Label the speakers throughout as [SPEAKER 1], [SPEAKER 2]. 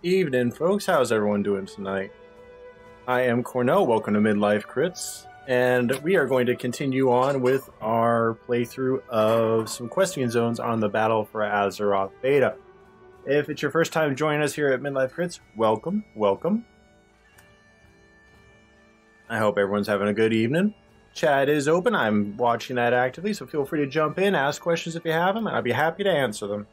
[SPEAKER 1] evening, folks. How's everyone doing tonight? I am Cornell. Welcome to Midlife Crits, and we are going to continue on with our playthrough of some questing zones on the Battle for Azeroth Beta. If it's your first time joining us here at Midlife Crits, welcome, welcome. I hope everyone's having a good evening. Chat is open. I'm watching that actively, so feel free to jump in, ask questions if you have them, and I'd be happy to answer them.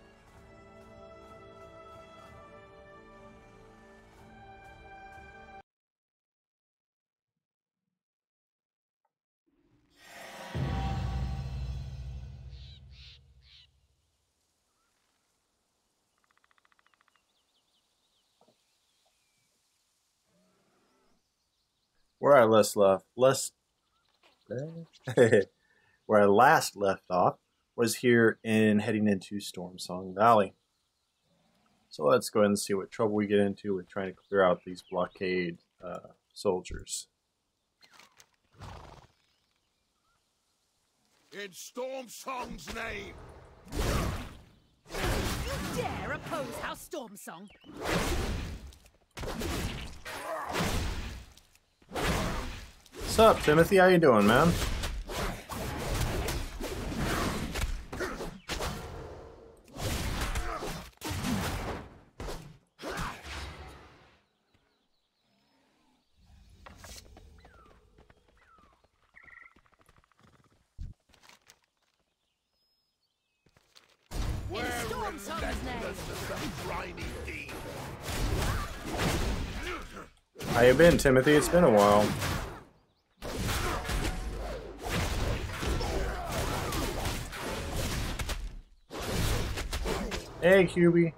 [SPEAKER 1] Where I where I last left off was here in heading into Stormsong Valley. So let's go ahead and see what trouble we get into with trying to clear out these blockade soldiers.
[SPEAKER 2] In Stormsong's name!
[SPEAKER 3] You dare oppose House Stormsong?
[SPEAKER 1] What's up, Timothy? How you doing, man? How you been, Timothy? It's been a while. Hey, QB.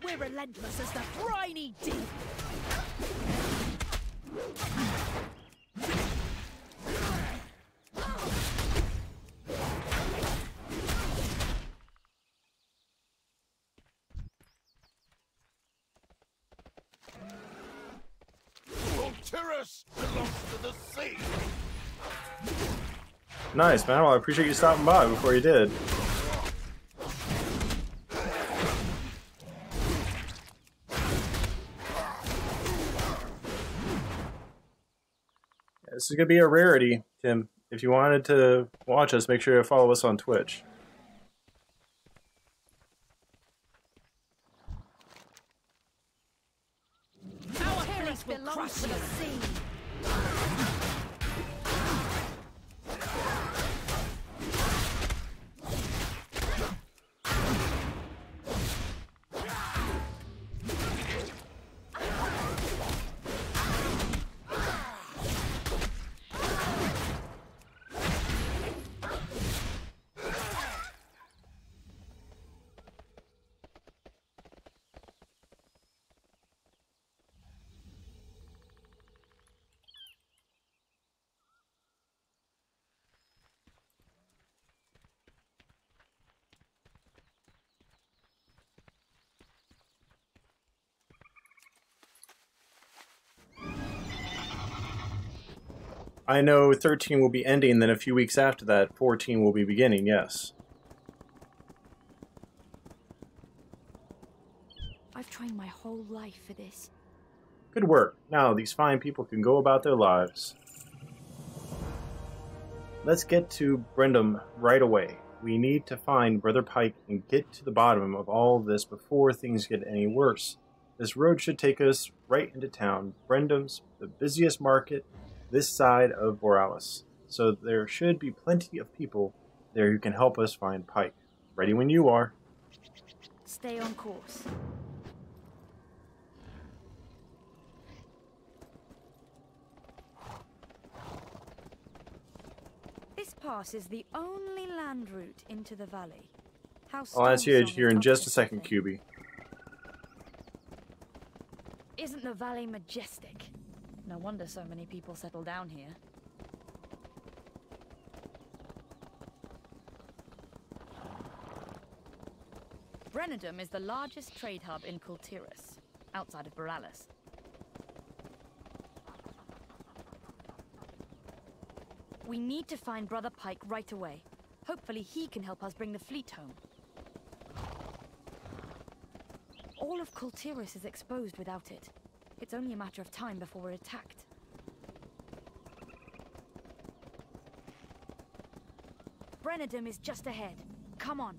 [SPEAKER 3] We're relentless as the briny deep.
[SPEAKER 2] Terrace belongs to the sea.
[SPEAKER 1] Nice, man. Well, I appreciate you stopping by before you did. This is going to be a rarity, Tim. If you wanted to watch us, make sure to follow us on Twitch.
[SPEAKER 3] Our terrace belongs to the sea.
[SPEAKER 1] I know 13 will be ending, then a few weeks after that, 14 will be beginning, yes.
[SPEAKER 3] I've trained my whole life for this.
[SPEAKER 1] Good work. Now these fine people can go about their lives. Let's get to Brendam right away. We need to find Brother Pike and get to the bottom of all of this before things get any worse. This road should take us right into town. Brendam's the busiest market this side of Borealis, so there should be plenty of people there who can help us find Pike. Ready when you are.
[SPEAKER 3] Stay on course. This pass is the only land route into the valley.
[SPEAKER 1] I'll answer you here in just a second, QB.
[SPEAKER 3] Isn't the valley majestic? No wonder so many people settle down here. Brennadum is the largest trade hub in Kultiris, outside of Borealis. We need to find Brother Pike right away. Hopefully he can help us bring the fleet home. All of Kultiris is exposed without it. It's only a matter of time before we're attacked. Brennadum is just ahead. Come on.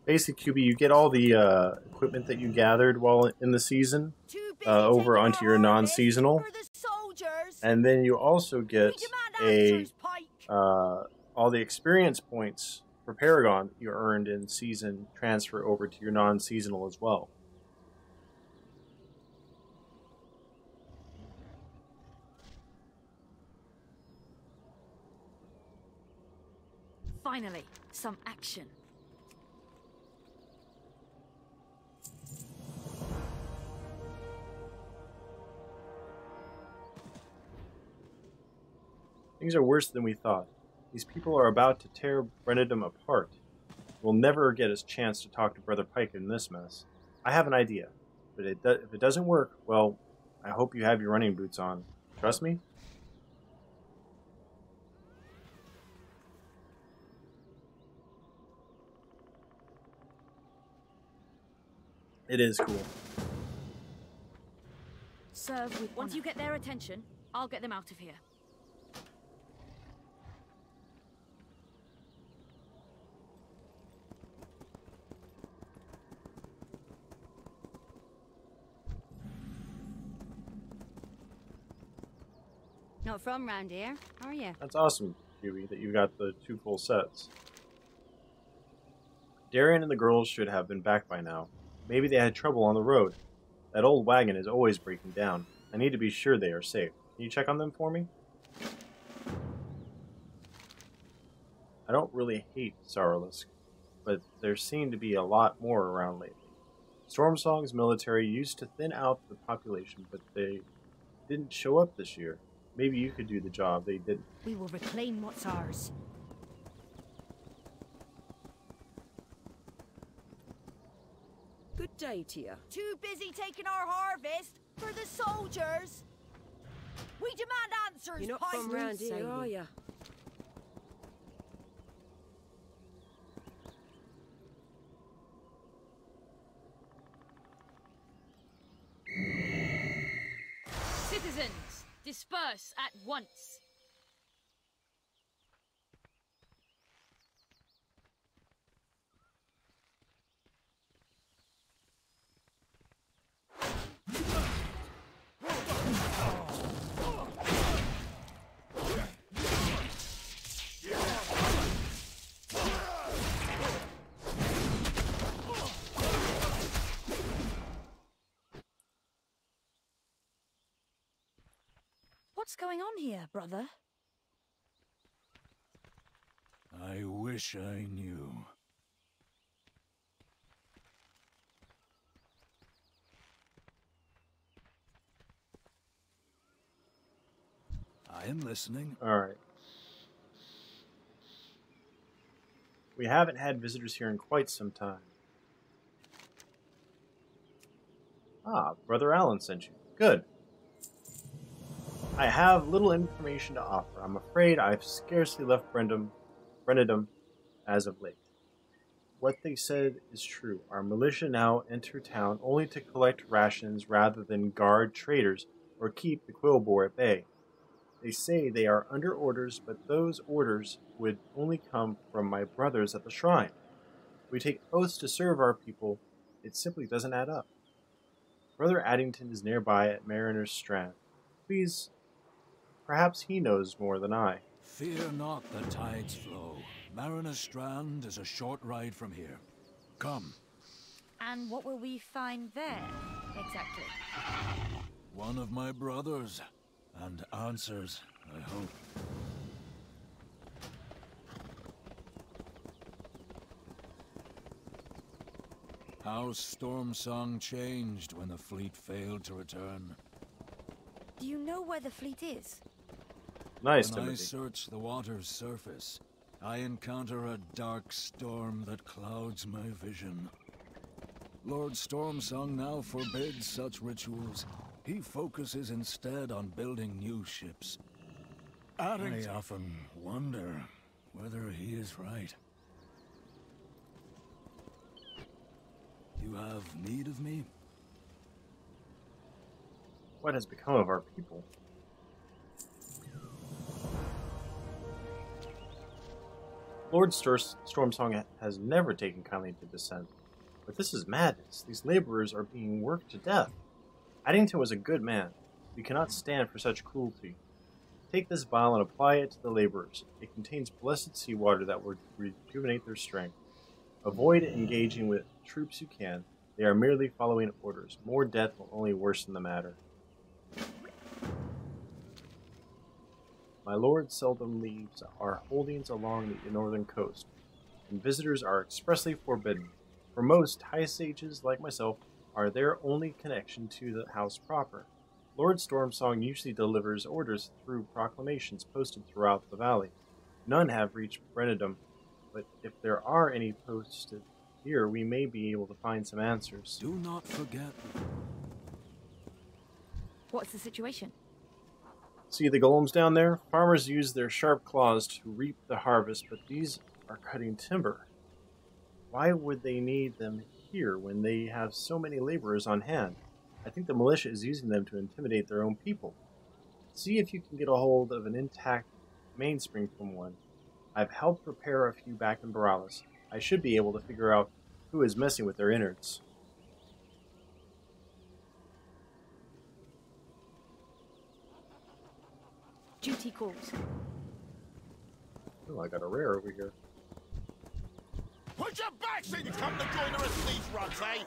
[SPEAKER 1] Basically, QB, you get all the equipment that you gathered while in the season over onto your non-seasonal, and then you also get all the experience points for Paragon you earned in season transfer over to your non-seasonal as well.
[SPEAKER 3] Finally, some action.
[SPEAKER 1] Things are worse than we thought. These people are about to tear Brennadum apart. We'll never get a chance to talk to Brother Pike in this mess. I have an idea, but if it doesn't work, well, I hope you have your running boots on. Trust me? It is cool.
[SPEAKER 3] Serve with Once you get their attention, I'll get them out of here.
[SPEAKER 4] Not from round here, are you?
[SPEAKER 1] That's awesome, Huey, that you got the 2 full sets. Darian and the girls should have been back by now. Maybe they had trouble on the road. That old wagon is always breaking down. I need to be sure they are safe. Can you check on them for me? I don't really hate Saralisk, but there seem to be a lot more around lately. Stormsong's military used to thin out the population, but they didn't show up this year. Maybe you could do the job they didn't.
[SPEAKER 4] We will reclaim what's ours.
[SPEAKER 5] Good day to you.
[SPEAKER 6] Too busy taking our harvest for the soldiers. We demand answers,
[SPEAKER 5] You're not
[SPEAKER 6] Pike.
[SPEAKER 5] from round here, are you?
[SPEAKER 3] Citizens, disperse at once. What's going on here, brother?
[SPEAKER 2] I wish I knew. I am listening.
[SPEAKER 1] Alright. We haven't had visitors here in quite some time. Ah, Brother Allen sent you. Good. I have little information to offer. I'm afraid I've scarcely left Brennadum as of late. What they said is true. Our militia now enter town only to collect rations rather than guard traders or keep the Quillboar at bay. They say they are under orders, but those orders would only come from my brothers at the shrine. We take oaths to serve our people. It simply doesn't add up. Brother Addington is nearby at Mariner's Strand. Please, perhaps he knows more than I.
[SPEAKER 2] Fear not the tide's flow. Mariner's Strand is a short ride from here. Come.
[SPEAKER 3] And what will we find there, exactly?
[SPEAKER 2] One of my brothers. And answers, I hope. How Stormsong changed when the fleet failed to return.
[SPEAKER 3] Do you know where the fleet is?
[SPEAKER 1] Nice,
[SPEAKER 2] When I
[SPEAKER 1] Timothy.
[SPEAKER 2] search the water's surface, I encounter a dark storm that clouds my vision. Lord Stormsong now forbids such rituals. He focuses instead on building new ships. I often wonder whether he is right. You have need of me?
[SPEAKER 1] What has become of our people? Lord Stormsong has never taken kindly to dissent. But this is madness. These laborers are being worked to death. Addington was a good man. We cannot stand for such cruelty. Take this vial and apply it to the laborers. It contains blessed seawater that will rejuvenate their strength. Avoid engaging with troops you can. They are merely following orders. More death will only worsen the matter. My lord seldom leaves our holdings along the northern coast, and visitors are expressly forbidden. For most high sages like myself are their only connection to the house proper. Lord Stormsong usually delivers orders through proclamations posted throughout the valley. None have reached Brennendum, but if there are any posted here, we may be able to find some answers.
[SPEAKER 2] Do not forget.
[SPEAKER 3] What's the situation?
[SPEAKER 1] See the golems down there? Farmers use their sharp claws to reap the harvest, but these are cutting timber. Why would they need them here when they have so many laborers on hand? I think the militia is using them to intimidate their own people. See if you can get a hold of an intact mainspring from one. I've helped prepare a few back in Boralis. I should be able to figure out who is messing with their innards.
[SPEAKER 3] Duty calls.
[SPEAKER 1] Oh, I got a rare over here.
[SPEAKER 7] Put your backs in, come to join the rest of these runs, eh?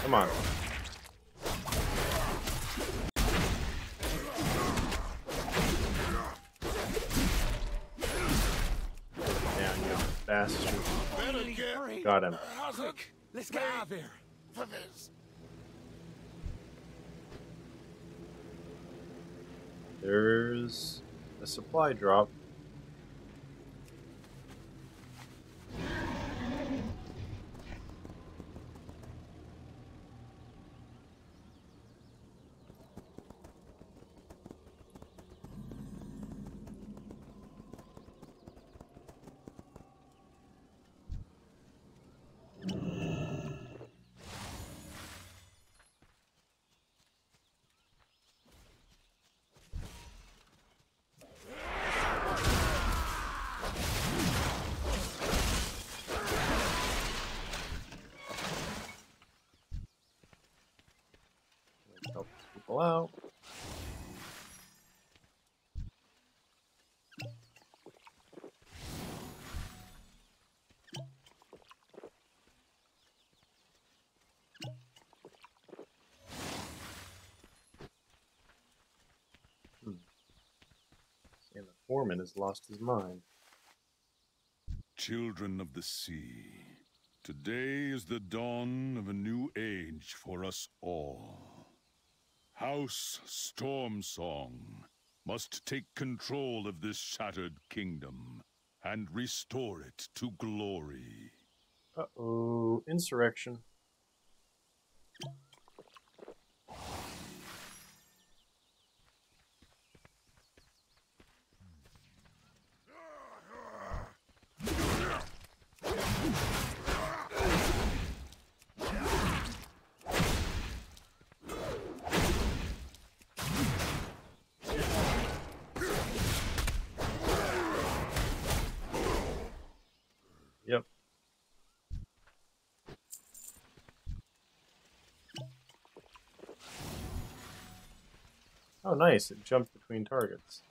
[SPEAKER 1] Come on. Down, you bastard. Got him.
[SPEAKER 2] Quick, let's get out of here.
[SPEAKER 7] For this.
[SPEAKER 1] There's a supply drop. Help people out. And the foreman has lost his mind.
[SPEAKER 8] Children of the sea, today is the dawn of a new age for us all. House Stormsong must take control of this shattered kingdom and restore it to glory.
[SPEAKER 1] Uh-oh, insurrection. Yep. Oh, nice. It jumped between targets.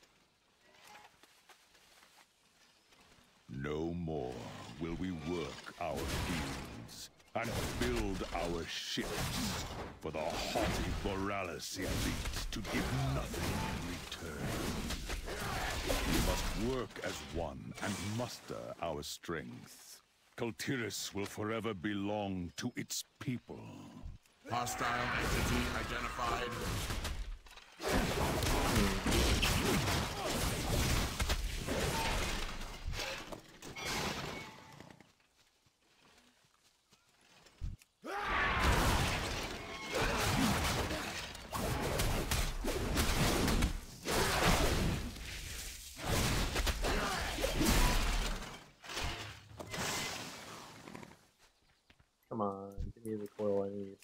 [SPEAKER 8] No more will we work our fields and build our ships for the haughty Borealis elite to give nothing in return. We must work as one and muster our strength. Kultiris will forever belong to its people.
[SPEAKER 7] Hostile entity identified.
[SPEAKER 1] Come on, give me the coil I need.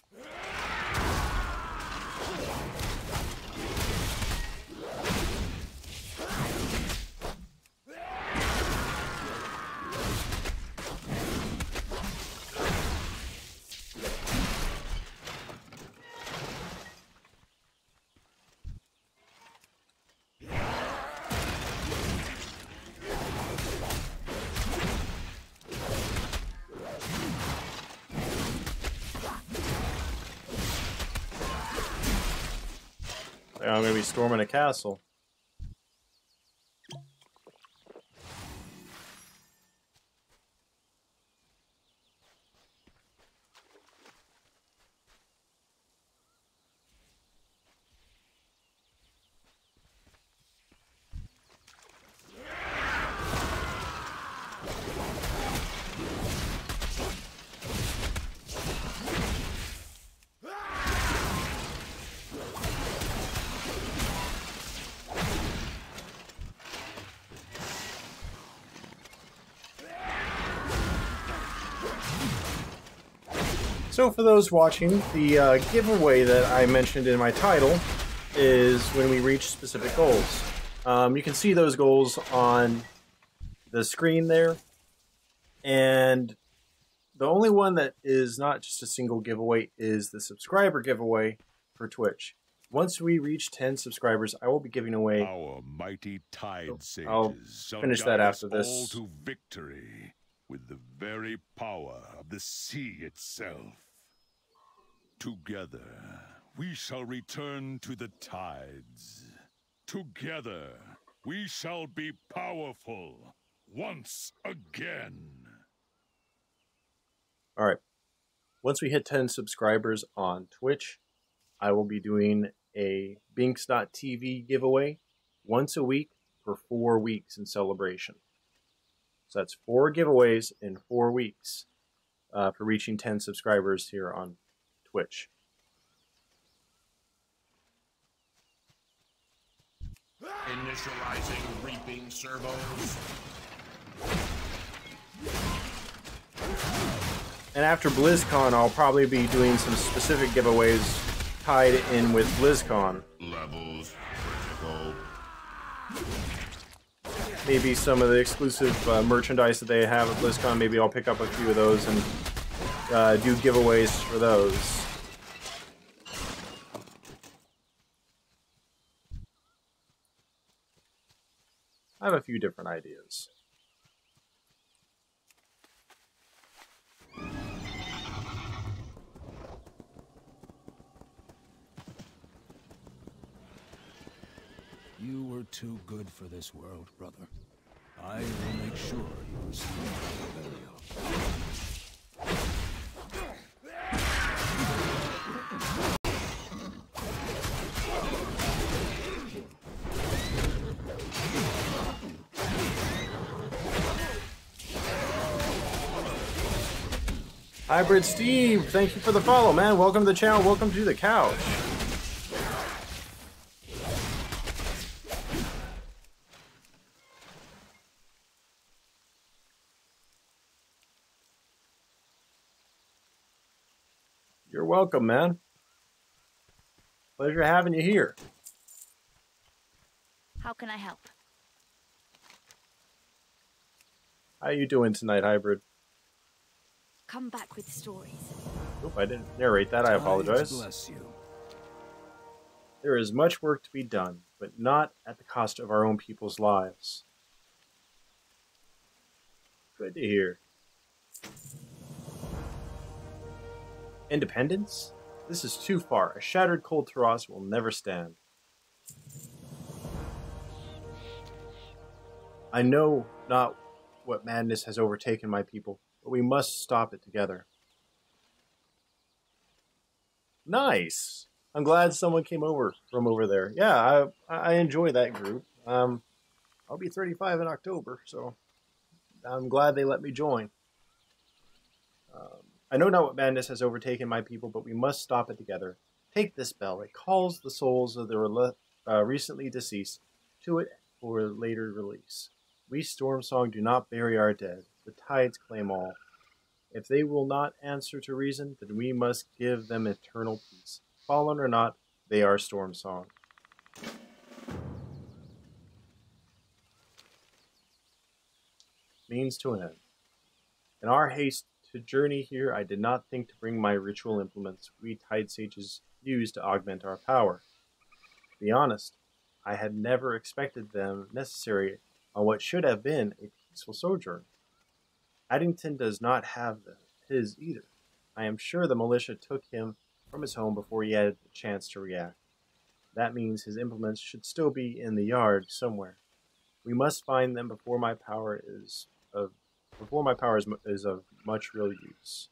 [SPEAKER 1] I'm gonna be storming a castle. So for those watching, the giveaway that I mentioned in my title is when we reach specific goals. You can see those goals on the screen there. And the only one that is not just a single giveaway is the subscriber giveaway for Twitch. Once we reach 10 subscribers, I will be giving away...
[SPEAKER 8] Our mighty tide sages
[SPEAKER 1] I'll finish that after this.
[SPEAKER 8] all to victory with the very power of the sea itself. Together, we shall return to the tides. Together, we shall be powerful once again.
[SPEAKER 1] All right. Once we hit 10 subscribers on Twitch, I will be doing a Binks.TV giveaway once a week for 4 weeks in celebration. So that's 4 giveaways in 4 weeks for reaching 10 subscribers here on Twitch.
[SPEAKER 7] Initializing reaping servos.
[SPEAKER 1] And after BlizzCon, I'll probably be doing some specific giveaways tied in with BlizzCon.
[SPEAKER 7] Levels critical.
[SPEAKER 1] Maybe some of the exclusive merchandise that they have at BlizzCon, maybe I'll pick up a few of those and do giveaways for those. I have a few different ideas.
[SPEAKER 2] You were too good for this world, brother. I will make sure you receive burial.
[SPEAKER 1] Hybrid Steve, thank you for the follow, man. Welcome to the channel. Welcome to the couch. You're welcome, man. Pleasure having you here.
[SPEAKER 3] How can I help?
[SPEAKER 1] How you doing tonight, Hybrid?
[SPEAKER 3] Come back with stories.
[SPEAKER 1] Oop, I didn't narrate that. I apologize.
[SPEAKER 2] Bless you.
[SPEAKER 1] There is much work to be done, but not at the cost of our own people's lives. Good to hear. Independence? This is too far. A shattered Kul Tiras will never stand. I know not what madness has overtaken my people, but we must stop it together. Nice! I'm glad someone came over from over there. Yeah, I enjoy that group. I'll be 35 in October, so I'm glad they let me join. I know not what madness has overtaken my people, but we must stop it together. Take this bell. It calls the souls of the recently deceased to it for later release. We Stormsong do not bury our dead. The tides claim all. If they will not answer to reason, then we must give them eternal peace. Fallen or not, they are Stormsong. Means to an end. In our haste to journey here, I did not think to bring my ritual implements we Tide Sages use to augment our power. To be honest, I had never expected them necessary on what should have been a peaceful sojourn. Addington does not have his either. I am sure the militia took him from his home before he had the chance to react. That means his implements should still be in the yard somewhere. We must find them before my power is of much real use.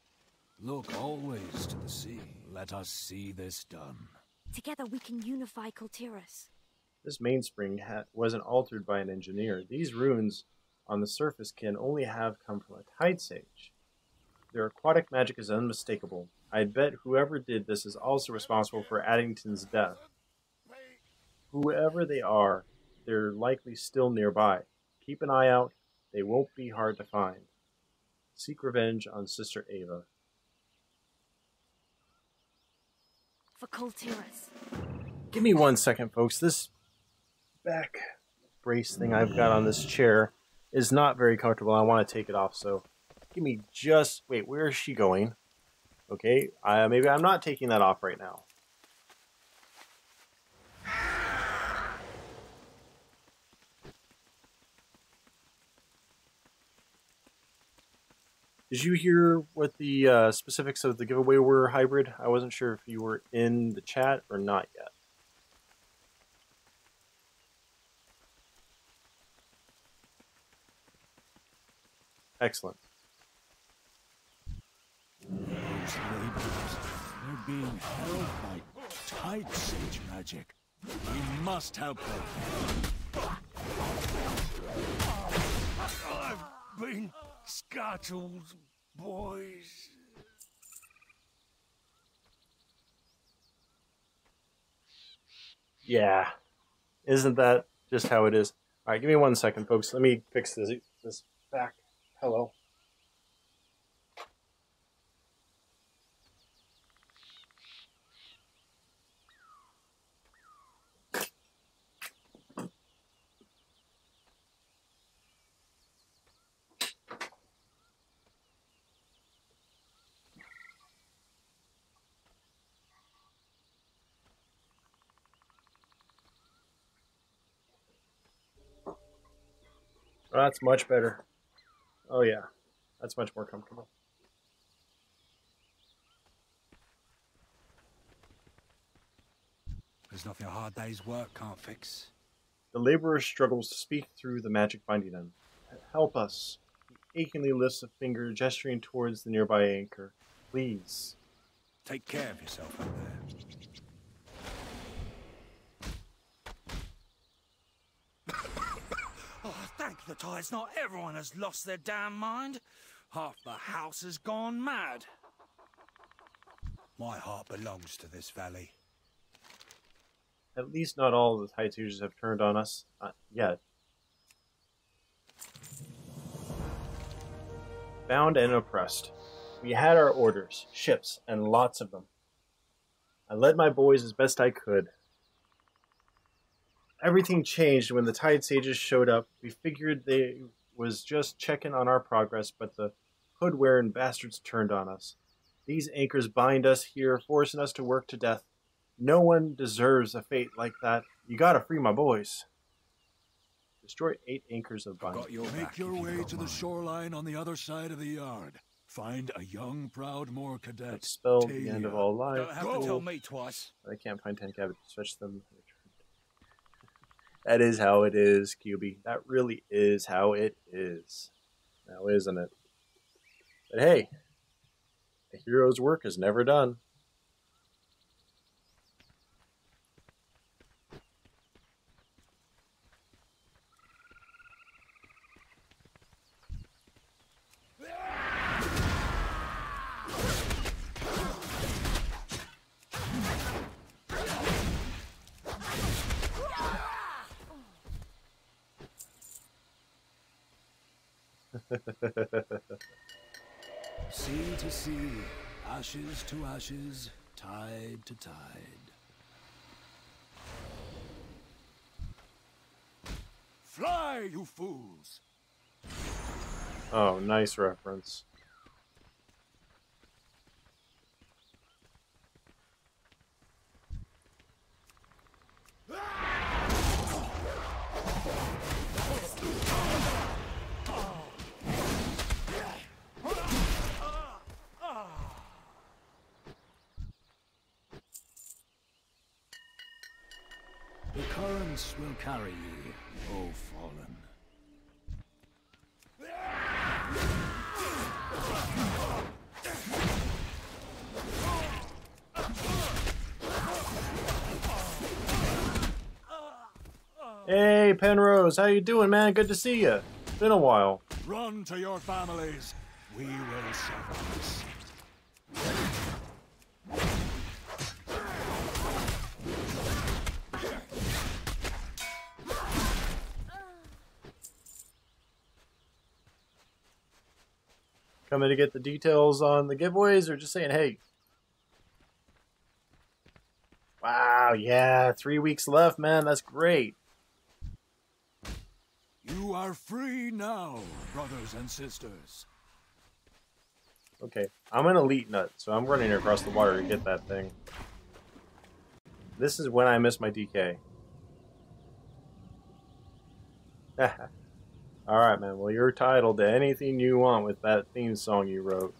[SPEAKER 2] Look always to the sea. Let us see this done.
[SPEAKER 3] Together we can unify Kul Tiras.
[SPEAKER 1] This mainspring wasn't altered by an engineer. These runes on the surface can only have come from a Tide Sage. Their aquatic magic is unmistakable. I'd bet whoever did this is also responsible for Addington's death. Whoever they are, they're likely still nearby. Keep an eye out. They won't be hard to find. Seek revenge on Sister Ava.
[SPEAKER 3] For Kul Tiras.
[SPEAKER 1] Give me 1 second, folks. This back brace thing I've got on this chair is not very comfortable. I want to take it off, so give me just... Wait, where is she going? Okay, maybe I'm not taking that off right now. Did you hear what the specifics of the giveaway were, Hybrid? I wasn't sure if you were in the chat or not yet. Excellent.
[SPEAKER 2] Those laborers, they're being held by Tide Sage magic. We must help them. I've been scattled, boys.
[SPEAKER 1] Yeah. Isn't that just how it is? Alright, give me 1 second, folks. Let me fix this back. Hello. Oh, that's much better. Oh yeah, that's much more comfortable.
[SPEAKER 9] There's nothing a hard day's work can't fix.
[SPEAKER 1] The laborer struggles to speak through the magic binding them. Help us. He achingly lifts a finger, gesturing towards the nearby anchor. Please.
[SPEAKER 9] Take care of yourself out there. Oh, thank the tides, not everyone has lost their damn mind. Half the house has gone mad. My heart belongs to this valley.
[SPEAKER 1] At least not all of the Tide Sages have turned on us. Not yet. Bound and oppressed. We had our orders, ships, and lots of them. I led my boys as best I could. Everything changed when the Tide Sages showed up. We figured they was just checking on our progress, but the hood-wearing bastards turned on us. These anchors bind us here, forcing us to work to death. No one deserves a fate like that. You gotta free my boys. Destroy 8 anchors of binding.
[SPEAKER 2] Make your way to the shoreline on the other side of the yard. Find a young, proud Moor cadet.
[SPEAKER 1] Spelled the end of all life.
[SPEAKER 9] Don't have to tell me twice.
[SPEAKER 1] I can't find 10 cabbages. Fetch them. That is how it is, QB. That really is how it is. Now, isn't it? But hey, a hero's work is never done.
[SPEAKER 2] Sea to sea, ashes to ashes, tide to tide. Fly, you fools!
[SPEAKER 1] Oh, nice reference.
[SPEAKER 2] The currents will carry ye, O fallen.
[SPEAKER 1] Hey, Penrose, how you doing, man? Good to see you. It's been a while.
[SPEAKER 2] Run to your families. We will suffice.
[SPEAKER 1] Coming to get the details on the giveaways, or just saying, hey? Wow, yeah, 3 weeks left, man. That's great.
[SPEAKER 2] You are free now, brothers and sisters.
[SPEAKER 1] Okay, I'm an elite nut, so I'm running across the water to get that thing. This is when I miss my DK. Alright, man. Well, you're entitled to anything you want with that theme song you wrote.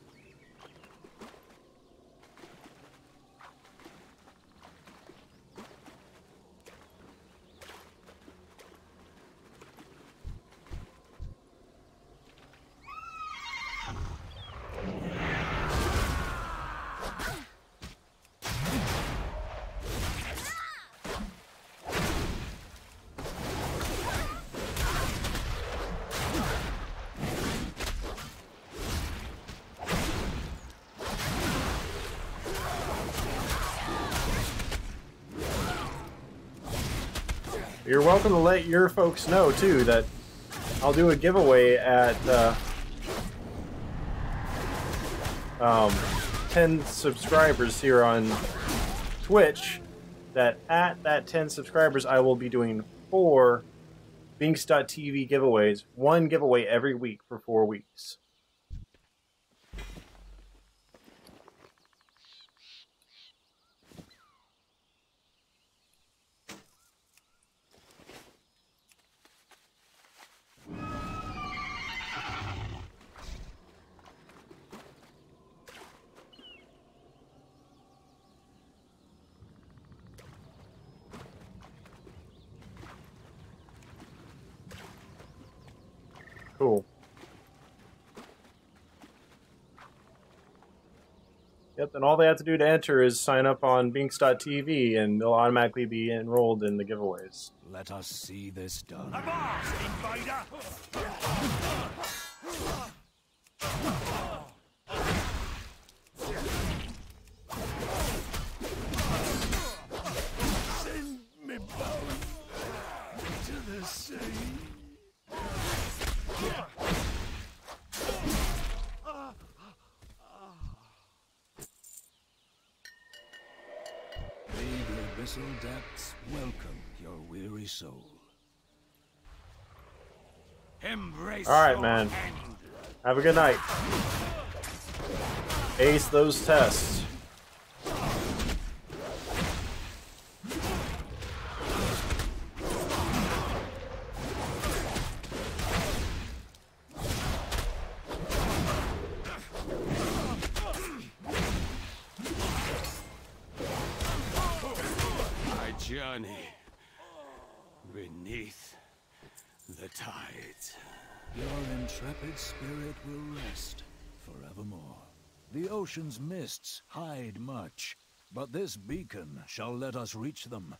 [SPEAKER 1] You're welcome to let your folks know, too, that I'll do a giveaway at 10 subscribers here on Twitch. That at that 10 subscribers, I will be doing 4 Binks.TV giveaways. 1 giveaway every week for 4 weeks. Cool. Yep, and all they have to do to enter is sign up on Binks.TV, and they'll automatically be enrolled in the giveaways.
[SPEAKER 2] Let us see this done.
[SPEAKER 9] Avast, invader!
[SPEAKER 2] Send me both to the sea. May the abyssal depths welcome your weary soul.
[SPEAKER 9] Embrace
[SPEAKER 1] Alright,
[SPEAKER 9] your
[SPEAKER 1] man.
[SPEAKER 9] end.
[SPEAKER 1] Have a good night. Ace those tests.
[SPEAKER 10] journey beneath the tides.
[SPEAKER 2] Your intrepid spirit will rest forevermore. The ocean's mists hide much, but this beacon shall let us reach them.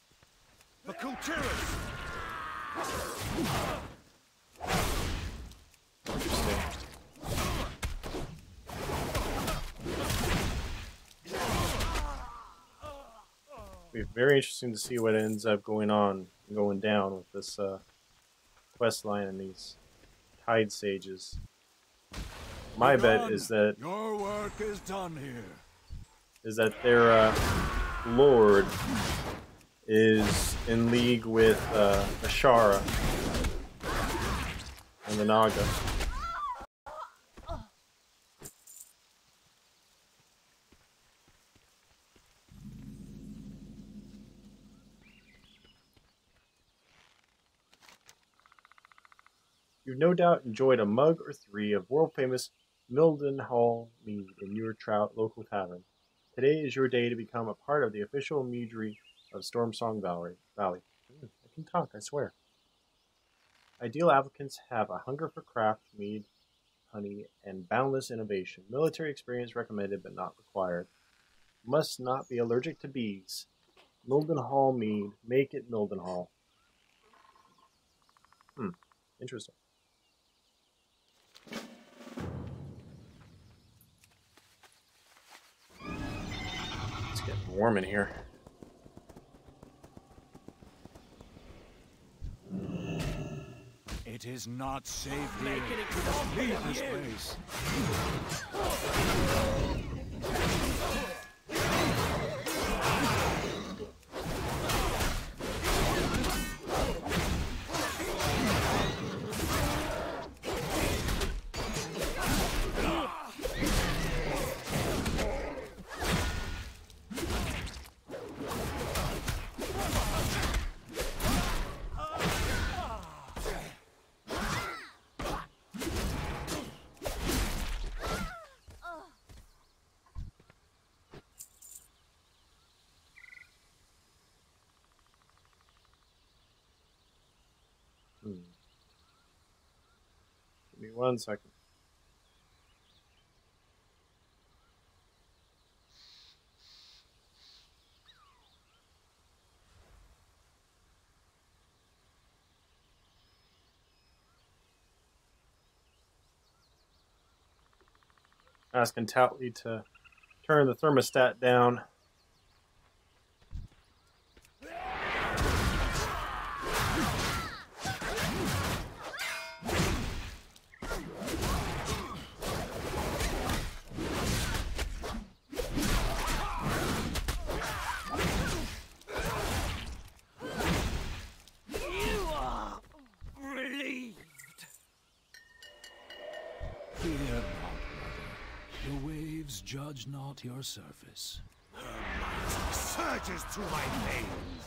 [SPEAKER 9] The Kultiras!
[SPEAKER 1] Interesting. It'll be very interesting to see what ends up going down with this quest line and these tide sages. My bet is that
[SPEAKER 2] your work is done here.
[SPEAKER 1] Their lord is in league with Ashara and the Naga. You've no doubt enjoyed a mug or three of world-famous Mildenhall mead in your local tavern. Today is your day to become a part of the official meadery of Stormsong Valley. I can talk, I swear. Ideal applicants have a hunger for craft, mead, honey, and boundless innovation. Military experience recommended but not required. Must not be allergic to bees. Mildenhall mead. Make it Mildenhall. Interesting. It's getting warm in here.
[SPEAKER 2] It is not safe here. We must leave this place.
[SPEAKER 1] Give me 1 second. Asking Tatley to turn the thermostat down.
[SPEAKER 2] Judge not your surface.
[SPEAKER 9] Surges through my veins.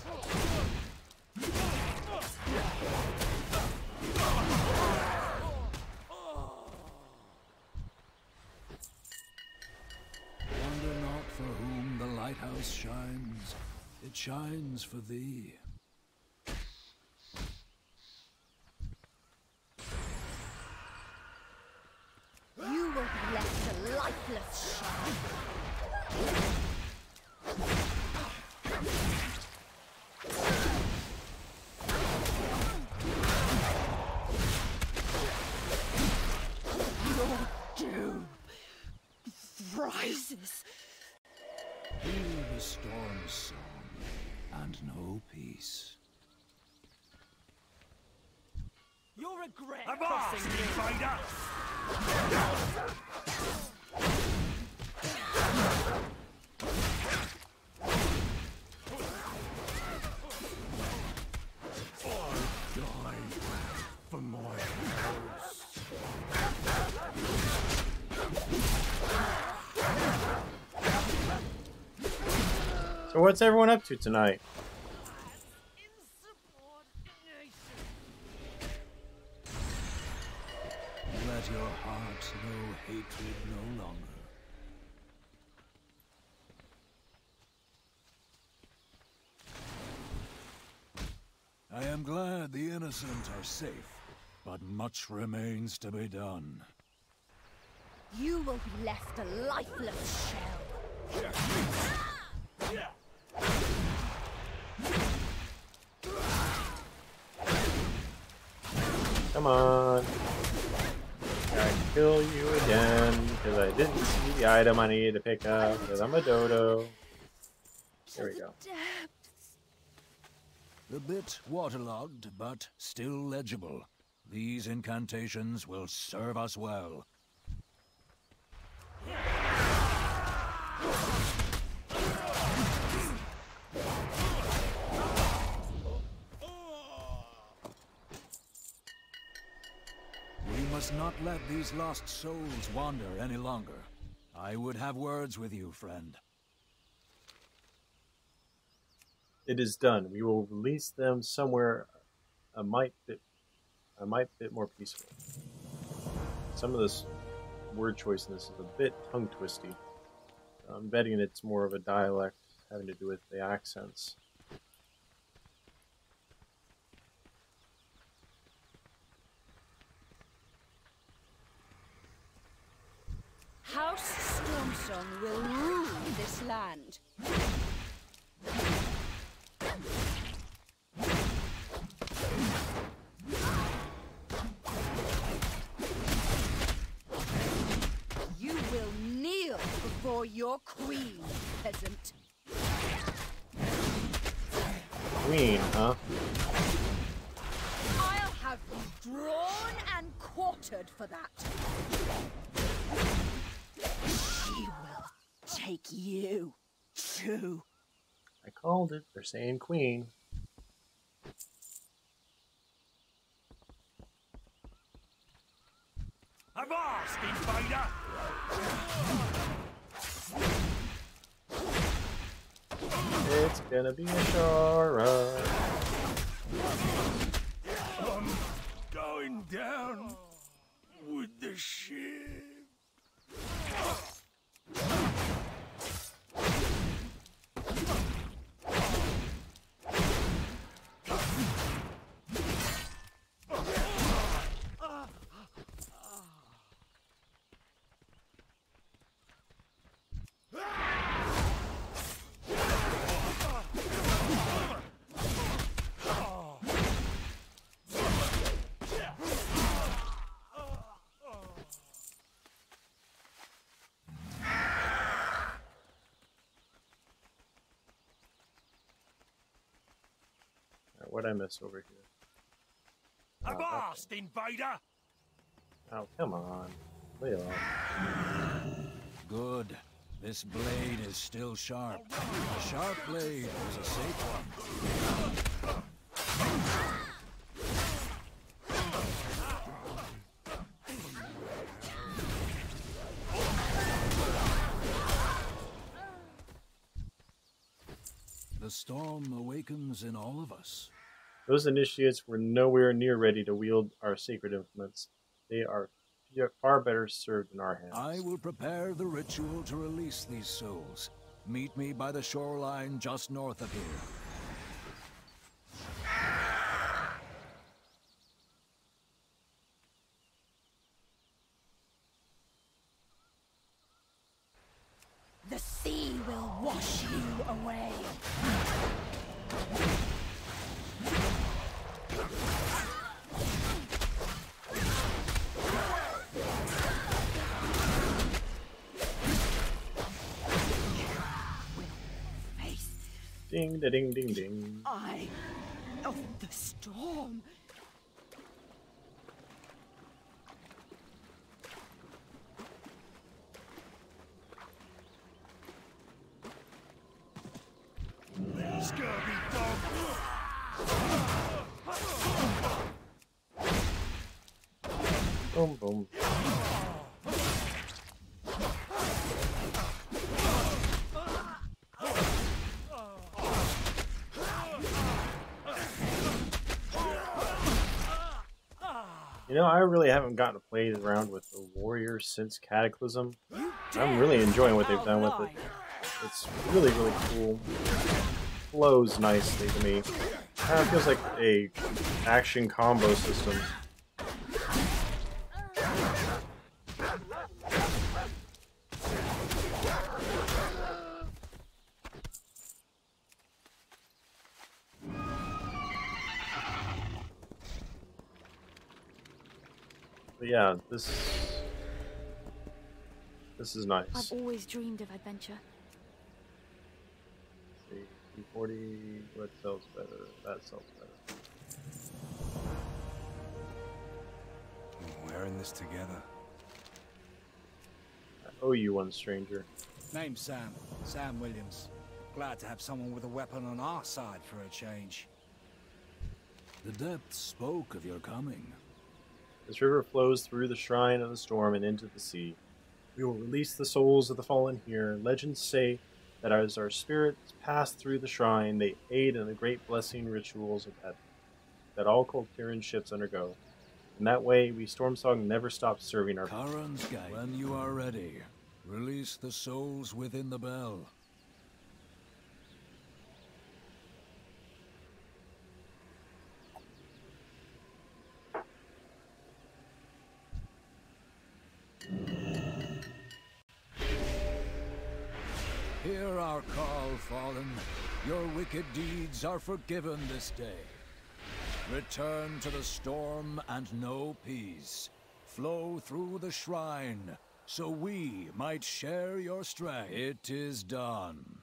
[SPEAKER 2] Wonder not for whom the lighthouse shines. It shines for thee.
[SPEAKER 6] You will be left a lifeless shard. Your doom rises.
[SPEAKER 2] Hear the storm's song, and no peace.
[SPEAKER 9] You'll regret crossing the invader. For my house.
[SPEAKER 1] So what's everyone up to tonight?
[SPEAKER 2] Let your heart know hatred no longer. I am glad the innocent are safe, but much remains to be done.
[SPEAKER 6] You will be left a lifeless shell.
[SPEAKER 1] Come on. I kill you again because I didn't see the item I needed to pick up because I'm a dodo. There we go.
[SPEAKER 2] A bit waterlogged, but still legible. These incantations will serve us well. We must not let these lost souls wander any longer. I would have words with you, friend.
[SPEAKER 1] It is done. We will release them somewhere a mite bit more peaceful. Some of this word choice in this is a bit tongue twisty. I'm betting it's more of a dialect having to do with the accents.
[SPEAKER 6] House Stormsong will rule this land. You will kneel before your queen, peasant.
[SPEAKER 1] Queen, huh?
[SPEAKER 6] I'll have you drawn and quartered for that. She will take you, too.
[SPEAKER 1] I called it. They're saying queen.
[SPEAKER 9] I'm asking, Beta!
[SPEAKER 1] It's gonna be a Shara.
[SPEAKER 9] I'm going down with the ship.
[SPEAKER 1] What'd I miss over here?
[SPEAKER 9] I'm asking, Beta!
[SPEAKER 1] Oh, come on. Lay it off.
[SPEAKER 2] Good. This blade is still sharp. A sharp blade is a safe one. The storm awakens in all of us.
[SPEAKER 1] Those initiates were nowhere near ready to wield our sacred implements. They are far better served in our hands.
[SPEAKER 2] I will prepare the ritual to release these souls. Meet me by the shoreline just north of here.
[SPEAKER 6] The sea will wash you away.
[SPEAKER 1] Ding, da, ding, ding, ding.
[SPEAKER 6] Eye of the storm.
[SPEAKER 9] Scurvy dog!
[SPEAKER 1] Boom, boom. You know, I really haven't gotten to play around with the warriors since Cataclysm. I'm really enjoying what they've done with it. It's really, really cool. Flows nicely to me. Kind of feels like a action combo system. But yeah, this is nice.
[SPEAKER 3] I've always dreamed of adventure.
[SPEAKER 1] Let's see, 240, what sells better? That sells better.
[SPEAKER 9] We're in this together.
[SPEAKER 1] I owe you one, stranger.
[SPEAKER 9] Name's Sam. Sam Williams. Glad to have someone with a weapon on our side for a change.
[SPEAKER 2] The depths spoke of your coming.
[SPEAKER 1] This river flows through the shrine of the storm and into the sea. We will release the souls of the fallen here. Legends say that as our spirits pass through the shrine, they aid in the great blessing rituals of heaven that all Coltiran ships undergo. In that way, we Stormsong never stop serving our
[SPEAKER 2] Karan's Gate. When you are ready, release the souls within the bell. Hear our call, fallen. Your wicked deeds are forgiven this day. Return to the storm and know peace. Flow through the shrine, so we might share your strength. It is done.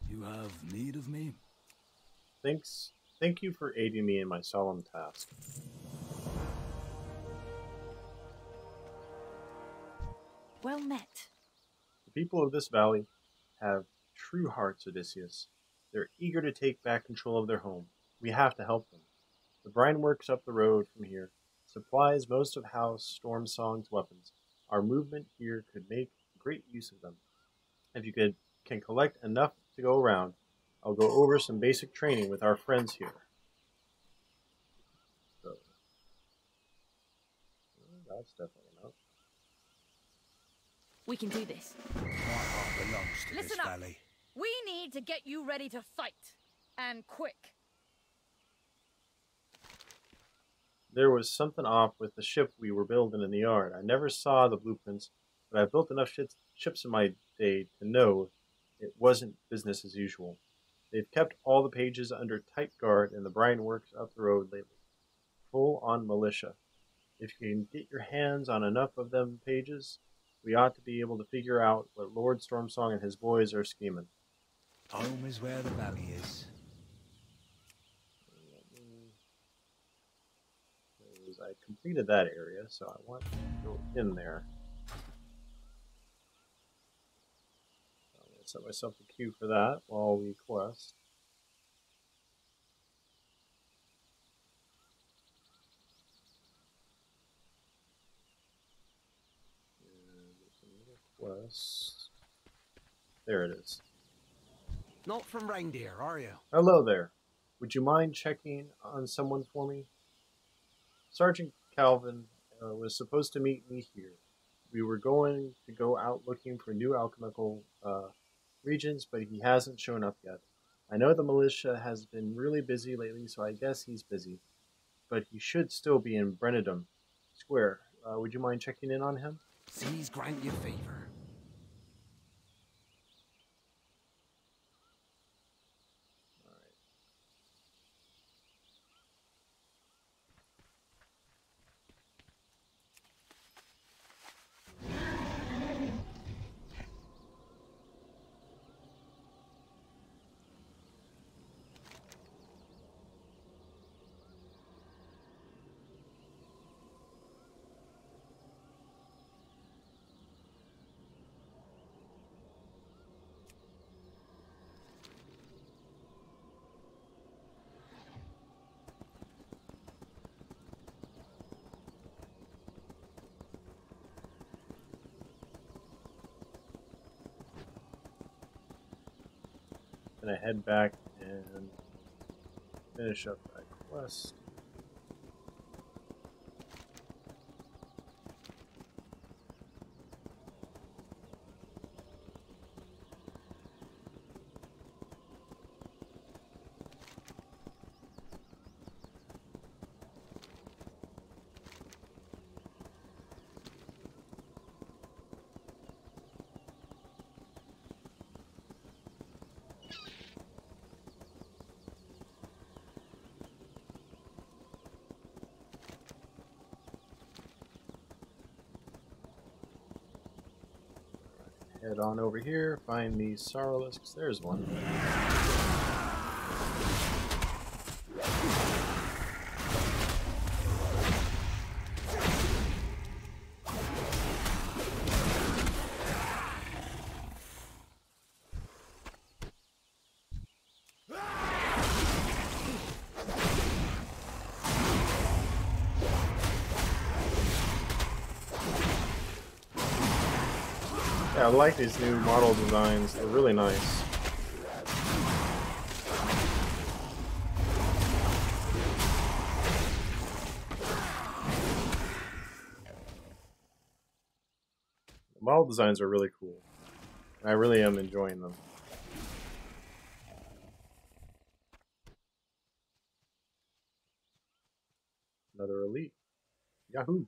[SPEAKER 2] You have need of me?
[SPEAKER 1] Thank you for aiding me in my solemn task.
[SPEAKER 3] Well met.
[SPEAKER 1] The people of this valley have true hearts, Odysseus. They're eager to take back control of their home. We have to help them. The brine works up the road from here supplies most of House Stormsong's weapons. Our movement here could make great use of them. If you can collect enough to go around, I'll go over some basic training with our friends here. So, that's definitely enough.
[SPEAKER 3] We can do this.
[SPEAKER 9] My heart belongs to
[SPEAKER 6] Listen
[SPEAKER 9] this
[SPEAKER 6] up.
[SPEAKER 9] valley.
[SPEAKER 6] We need to get you ready to fight. And quick.
[SPEAKER 1] There was something off with the ship we were building in the yard. I never saw the blueprints, but I've built enough ships in my day to know it wasn't business as usual. They've kept all the pages under tight guard, and the brine works up the road lately. Full on militia. If you can get your hands on enough of them pages, we ought to be able to figure out what Lord Stormsong and his boys are scheming.
[SPEAKER 9] Home is where the valley is.
[SPEAKER 1] I completed that area, so I want to go in there. So I'm going to set myself a queue for that while we quest. Quest. There it is.
[SPEAKER 10] Not from reindeer, are you?
[SPEAKER 1] Hello there. Would you mind checking on someone for me? Sergeant Calvin was supposed to meet me here. We were going to go out looking for new alchemical regions, but he hasn't shown up yet. I know the militia has been really busy lately, so I guess he's busy. But he should still be in Brennendum Square. Would you mind checking in on him?
[SPEAKER 10] Seas grant you favor.
[SPEAKER 1] Gonna head back and finish up that quest. Head on over here, find these Sorrowless. There's one. Yeah, I like these new model designs. They're really nice. The model designs are really cool. I really am enjoying them. Another elite. Yahoo!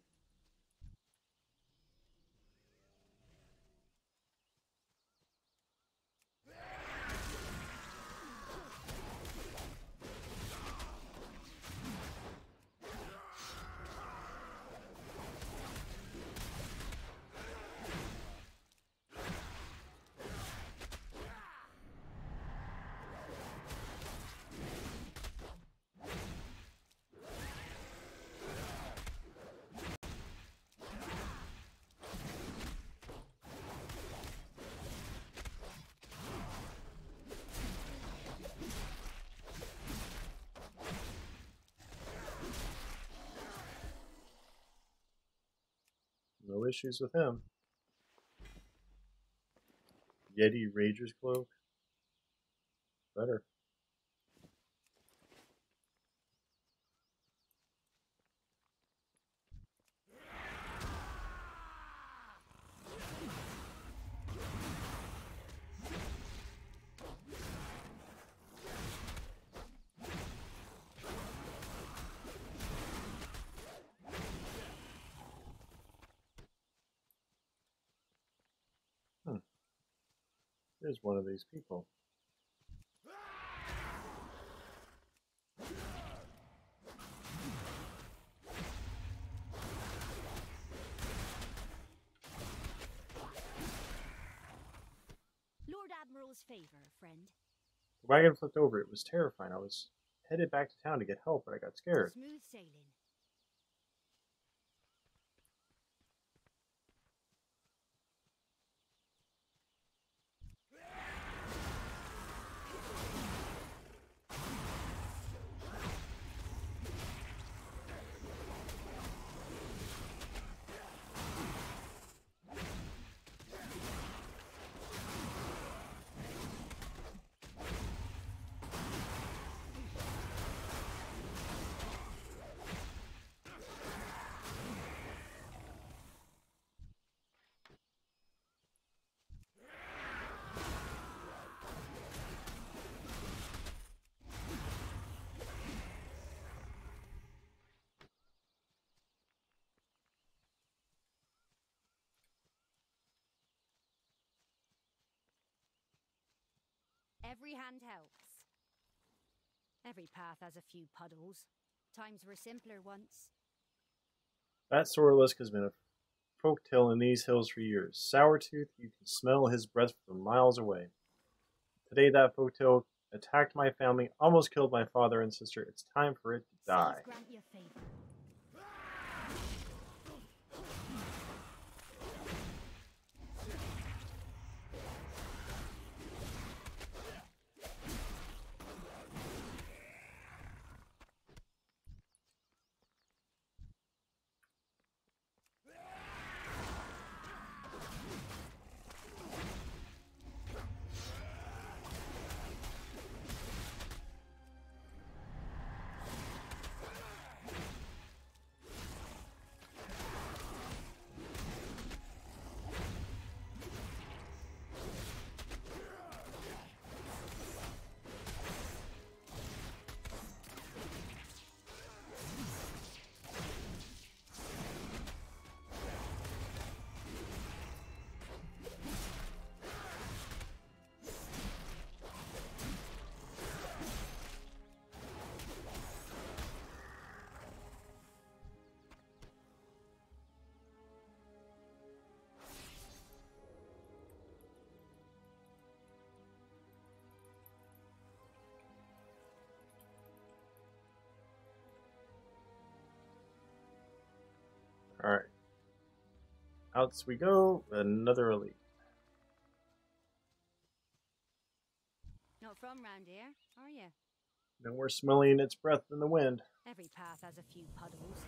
[SPEAKER 1] No issues with him. Yeti Rager's Cloak. Better. Here's one of these people.
[SPEAKER 4] Lord Admiral's favor, friend.
[SPEAKER 1] The wagon flipped over. It was terrifying. I was headed back to town to get help, but I got scared.
[SPEAKER 4] Smooth sailing. Every hand helps. Every path has a few puddles. Times were simpler once.
[SPEAKER 1] That Sorrowless has been a folktale in these hills for years. Sourtooth, you can smell his breath from miles away. Today that folktale attacked my family, almost killed my father and sister. It's time for it to die.
[SPEAKER 4] Seas grant you favor.
[SPEAKER 1] Alright. Outs we go. Another elite.
[SPEAKER 4] Not from round here, are you?
[SPEAKER 1] No more smelling its breath in the wind.
[SPEAKER 4] Every path has a few puddles.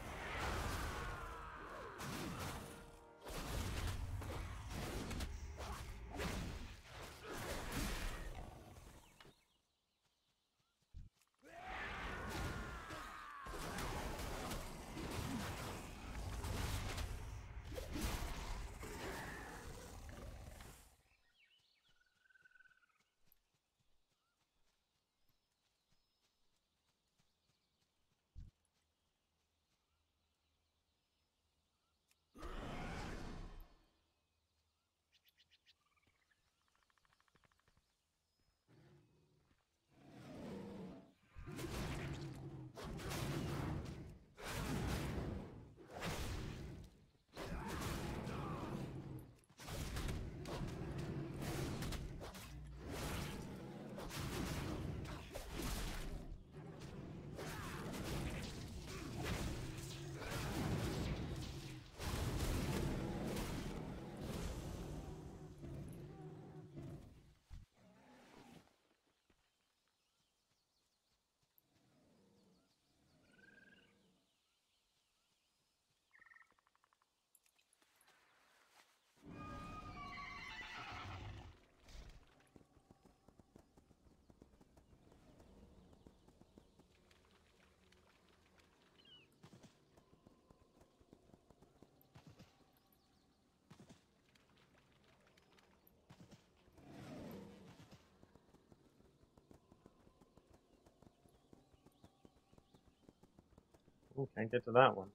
[SPEAKER 1] Ooh, can't get to that one.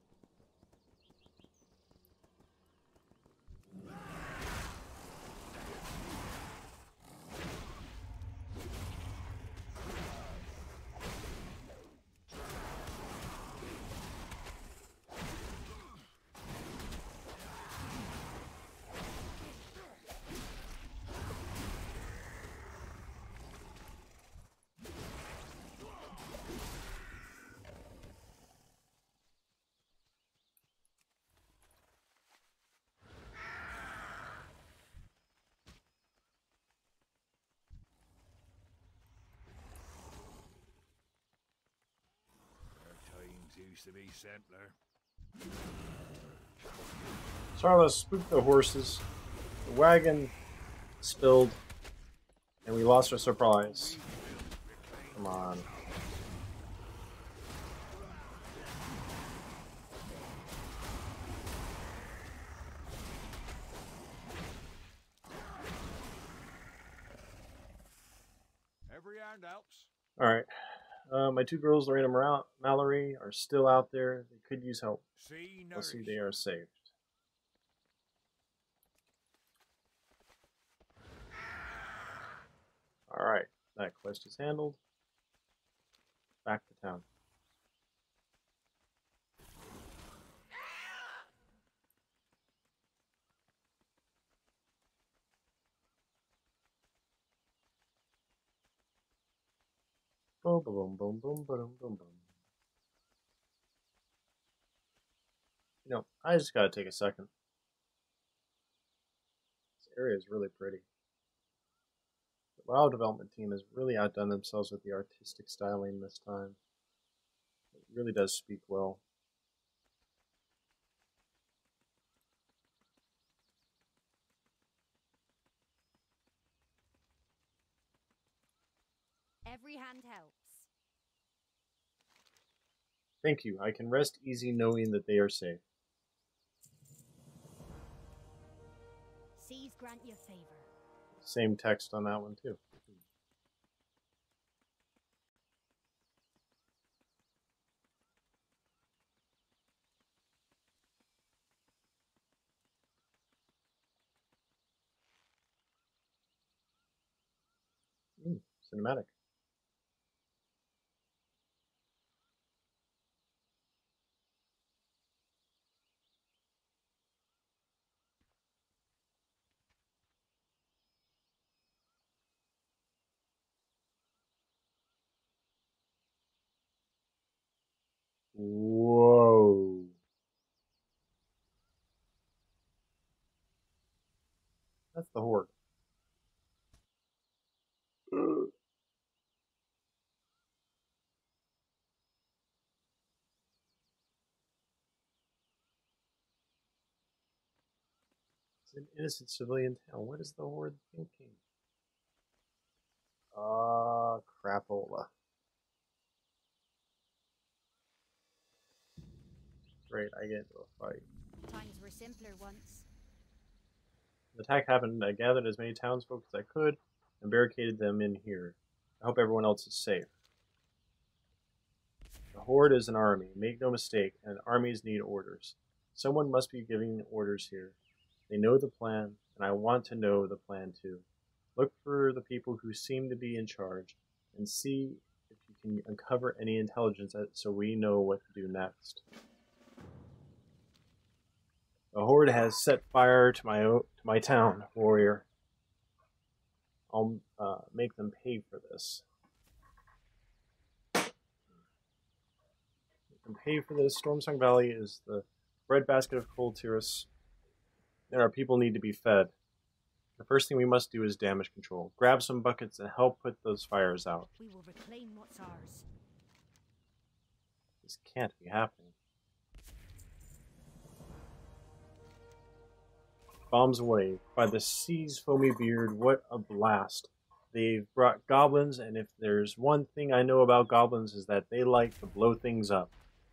[SPEAKER 2] Used to be simpler.
[SPEAKER 1] Sarla spooked the horses. The wagon spilled, and we lost our surprise. Come on.
[SPEAKER 2] Every hand helps.
[SPEAKER 1] Alright. My two girls, Lorena and Mallory, are still out there. They could use help. Let's see they are saved. Alright, that quest is handled. Back to town. Boom, boom, boom, boom, boom, boom, boom. You know, I just gotta take a second. This area is really pretty. The WoW development team has really outdone themselves with the artistic styling this time. It really does speak well.
[SPEAKER 4] Every hand helps.
[SPEAKER 1] Thank you. I can rest easy knowing that they are safe.
[SPEAKER 4] Seas grant you favor.
[SPEAKER 1] Same text on that one too. Cinematic. Whoa. That's the Horde. It's an innocent civilian town. What is the Horde thinking? Crapola. Great, I get into a fight.
[SPEAKER 4] Times were simpler once.
[SPEAKER 1] The attack happened. I gathered as many townsfolk as I could and barricaded them in here. I hope everyone else is safe. The Horde is an army. Make no mistake, and armies need orders. Someone must be giving orders here. They know the plan, and I want to know the plan too. Look for the people who seem to be in charge, and see if you can uncover any intelligence so we know what to do next. The Horde has set fire to my town, warrior. I'll make them pay for this. Make them pay for this. Stormsong Valley is the breadbasket of Kul Tiras, and our people need to be fed. The first thing we must do is damage control. Grab some buckets and help put those fires out.
[SPEAKER 4] We will reclaim what's ours.
[SPEAKER 1] This can't be happening. Bombs away. By the sea's foamy beard, what a blast. They've brought goblins, and if there's one thing I know about goblins is that they like to blow things up.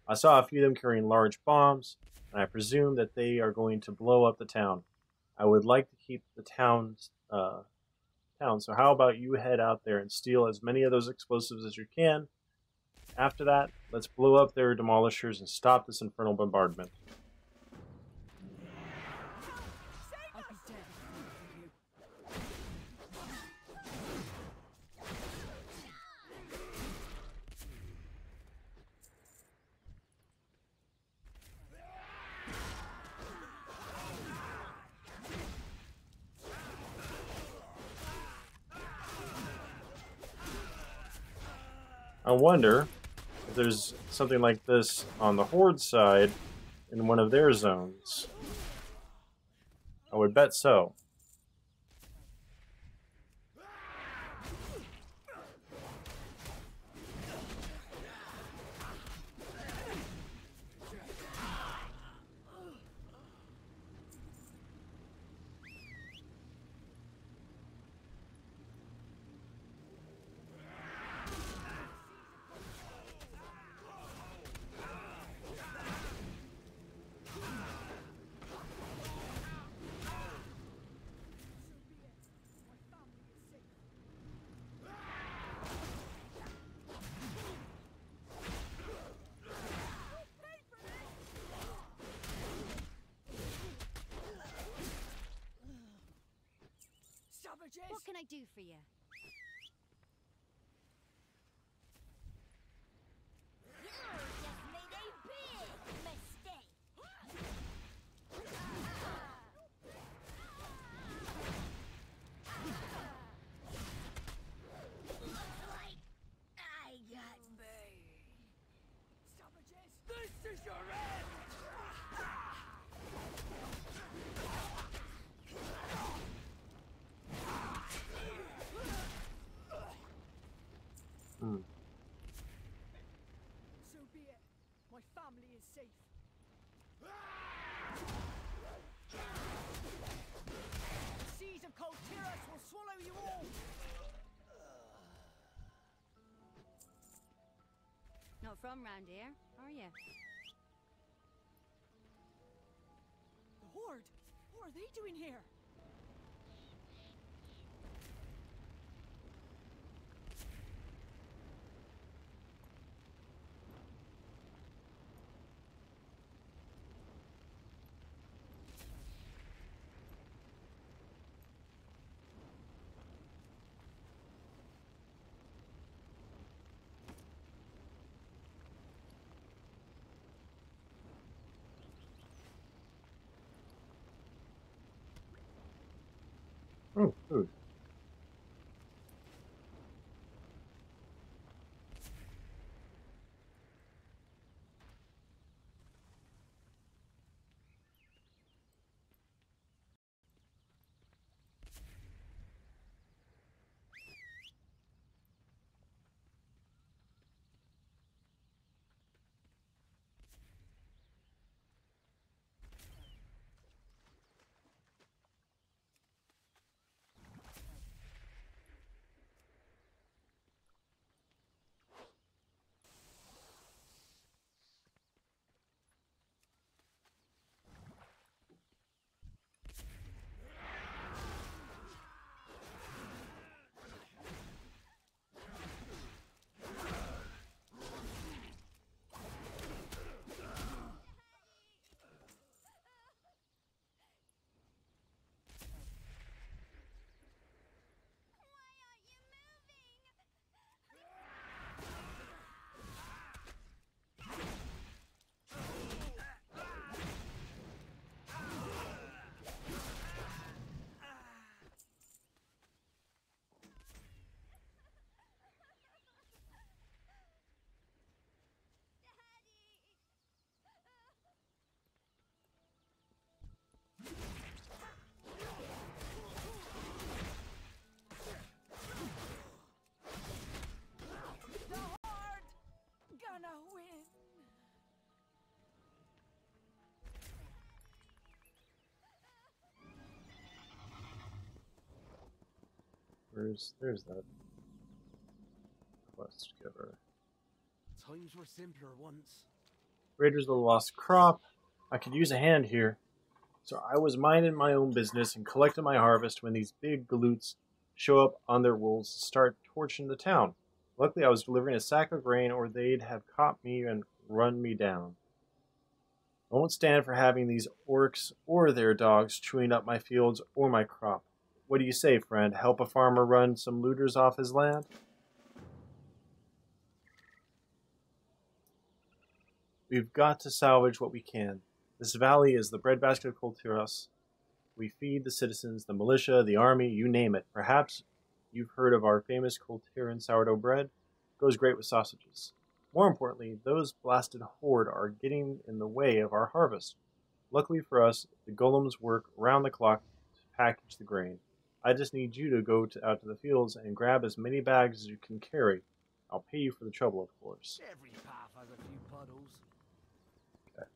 [SPEAKER 1] I saw a few of them carrying large bombs, and I presume that they are going to blow up the town. I would like to keep the town, so how about you head out there and steal as many of those explosives as you can. After that, let's blow up their demolishers and stop this infernal bombardment. I wonder if there's something like this on the Horde side in one of their zones. I would bet so.
[SPEAKER 4] What can I do for you?
[SPEAKER 6] You just made a big mistake. Like I got burned. Stoppages, this is your end. So be it. My family is safe. The seas of Kul Tiras will swallow you all.
[SPEAKER 4] Not from round here, are you?
[SPEAKER 6] The Horde? What are they doing here?
[SPEAKER 1] Oh, food. There's that quest giver.
[SPEAKER 10] Times were simpler once.
[SPEAKER 1] Raiders of the Lost Crop. I could use a hand here. So I was minding my own business and collecting my harvest when these big galoots show up on their wolves and start torching the town. Luckily I was delivering a sack of grain or they'd have caught me and run me down. I won't stand for having these orcs or their dogs chewing up my fields or my crop. What do you say, friend? Help a farmer run some looters off his land? We've got to salvage what we can. This valley is the breadbasket of Coltiros. We feed the citizens, the militia, the army, you name it. Perhaps you've heard of our famous Coltiran sourdough bread. It goes great with sausages. More importantly, those blasted horde are getting in the way of our harvest. Luckily for us, the golems work round the clock to package the grain. I just need you to go out to the fields and grab as many bags as you can carry. I'll pay you for the trouble, of course.
[SPEAKER 10] Every path has a few puddles.
[SPEAKER 1] Okay.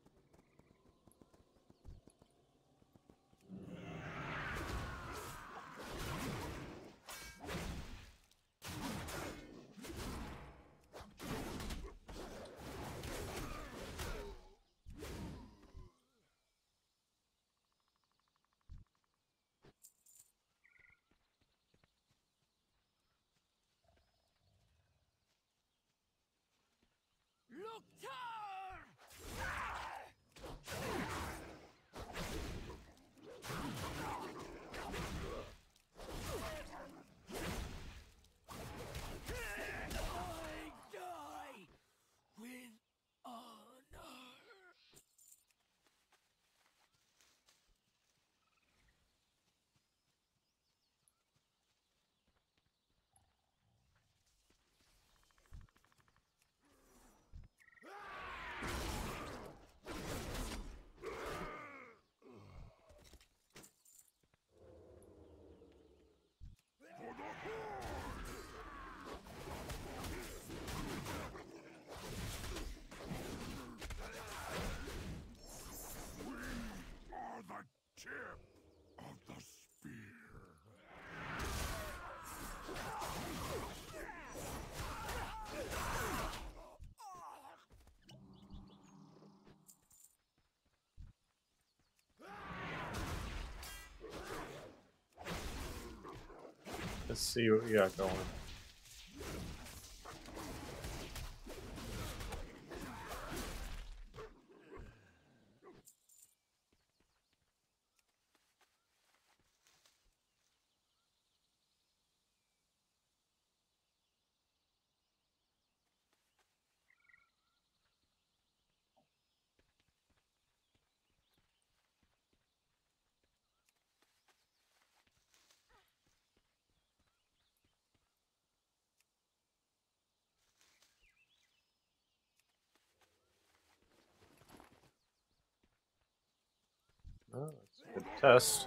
[SPEAKER 1] Let's see what we got going. Oh, that's a good test.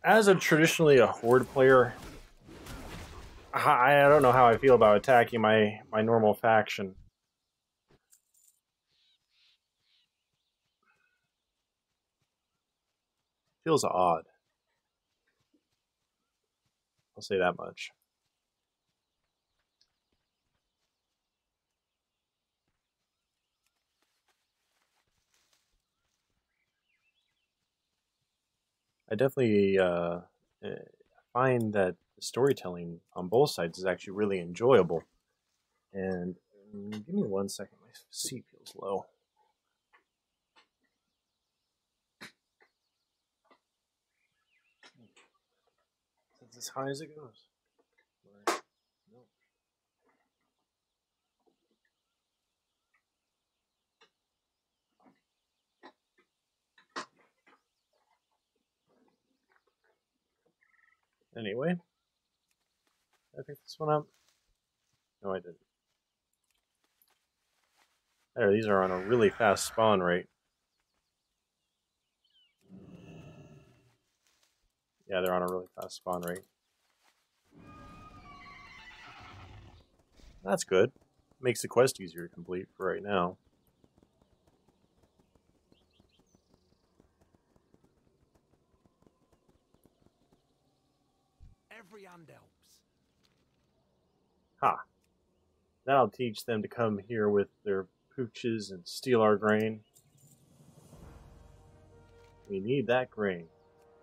[SPEAKER 1] As a traditionally a horde player, I don't know how I feel about attacking my normal faction. Feels odd. I'll say that much. I definitely find that the storytelling on both sides is actually really enjoyable. And give me 1 second, my seat feels low. That's as high as it goes. No. Anyway, did I pick this one up? No, I didn't. There, these are on a really fast spawn rate. Yeah, they're on a really fast spawn rate. That's good. Makes the quest easier to complete for right now.
[SPEAKER 10] Every hand helps.
[SPEAKER 1] Ha! That'll teach them to come here with their pooches and steal our grain. We need that grain.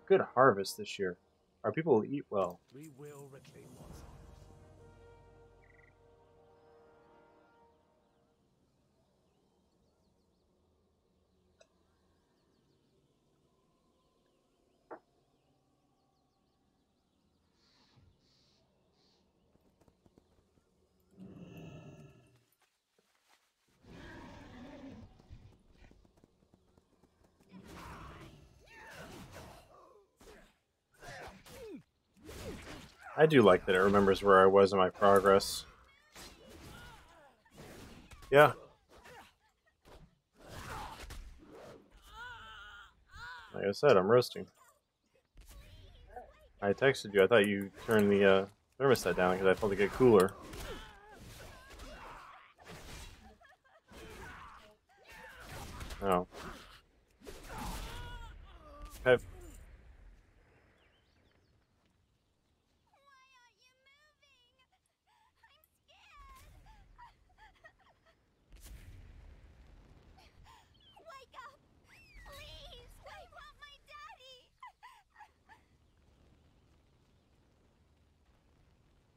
[SPEAKER 1] Good harvest this year. Our people will eat well.
[SPEAKER 10] We will reclaim what's ours.
[SPEAKER 1] I do like that it remembers where I was in my progress. Yeah. Like I said, I'm roasting. I texted you. I thought you turned the thermostat down because I felt it get cooler. Oh. Okay.
[SPEAKER 6] Wake up! Please! I want my daddy!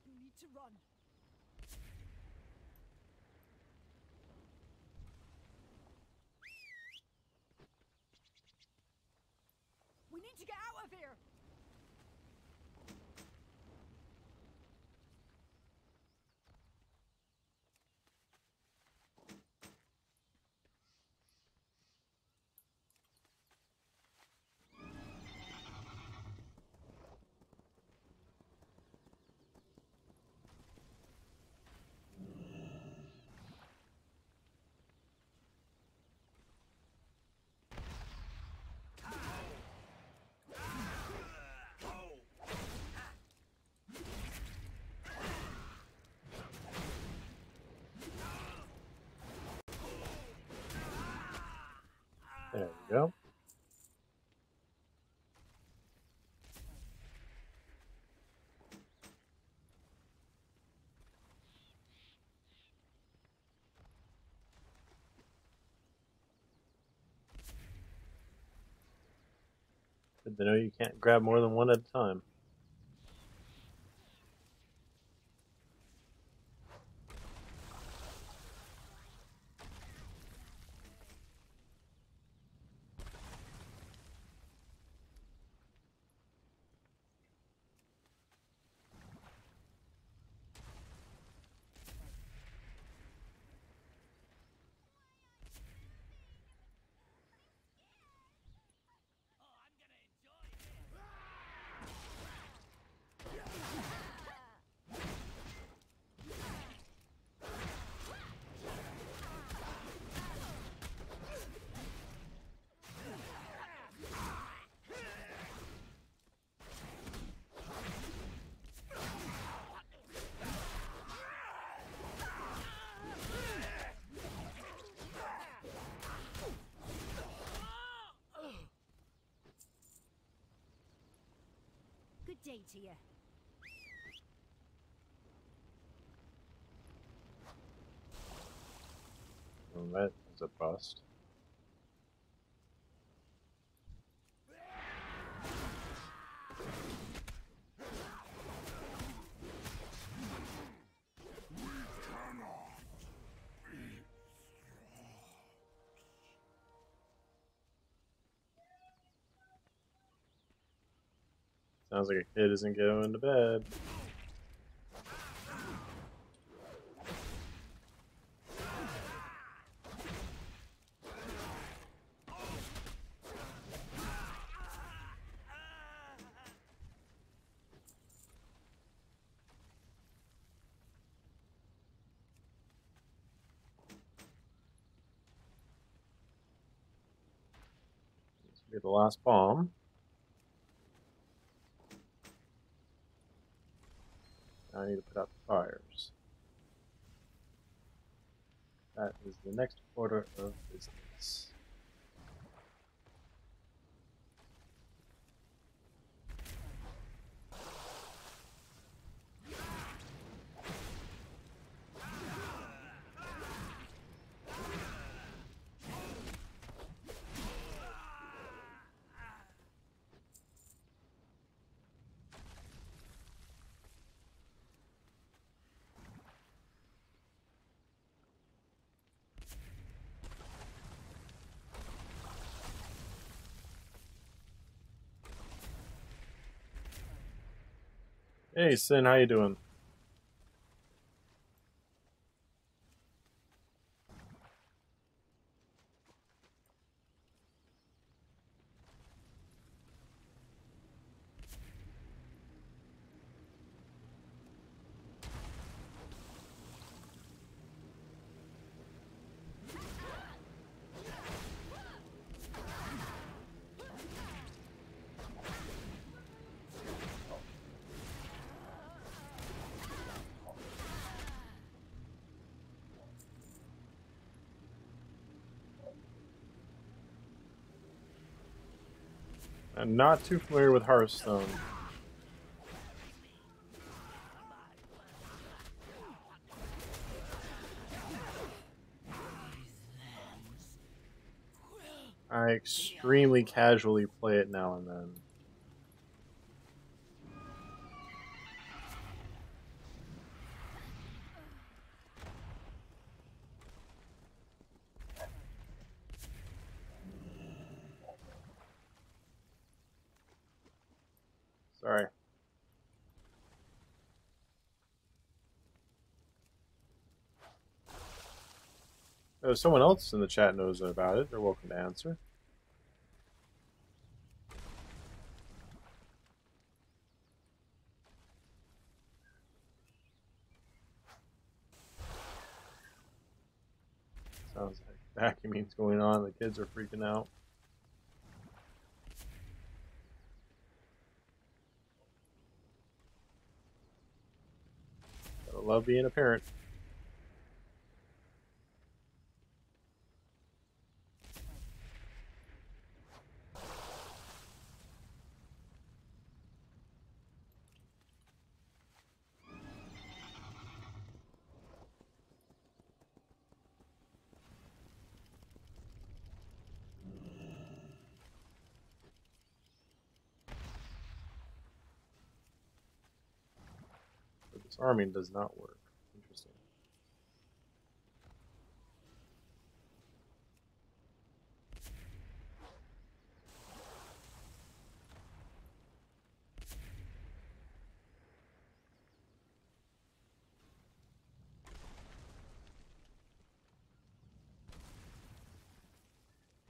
[SPEAKER 6] You need to run. We need to get out of here!
[SPEAKER 1] There we go. Good to know you can't grab more than one at a time.
[SPEAKER 4] Good day to you.
[SPEAKER 1] Well, that is a bust. Sounds like a kid isn't going to bed. This will be the last bomb. I need to put out the fires. That is the next order of business. Hey Sin, how you doing? I'm not too familiar with Hearthstone. I extremely casually play it now and then. Sorry. If someone else in the chat knows about it, they're welcome to answer. Sounds like vacuuming's going on. The kids are freaking out. Gotta love being a parent. But disarming does not work. Interesting.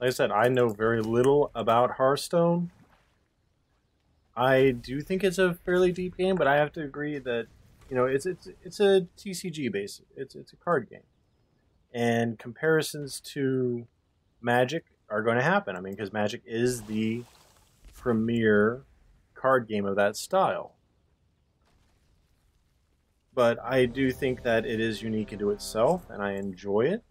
[SPEAKER 1] Like I said, I know very little about Hearthstone. I do think it's a fairly deep game, but I have to agree that, you know, it's a TCG base. It's a card game, and comparisons to Magic are going to happen. I mean, because Magic is the premier card game of that style. But I do think that it is unique into itself, and I enjoy it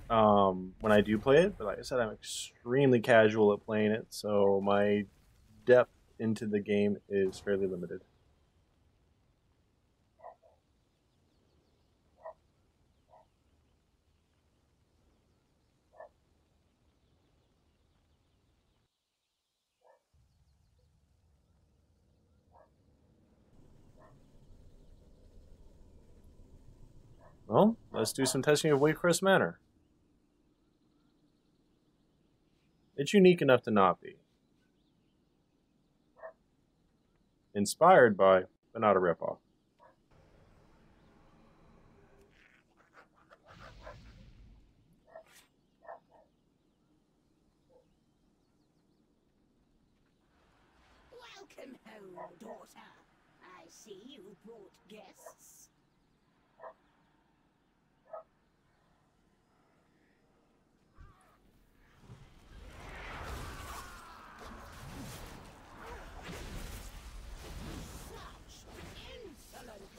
[SPEAKER 1] when I do play it. But like I said, I'm extremely casual at playing it, so my depth into the game is fairly limited. Well, let's do some testing of Waycrest Manor. It's unique enough to not be. Inspired by, but not a ripoff.
[SPEAKER 6] Welcome home, daughter. I see you brought guests. Such insolent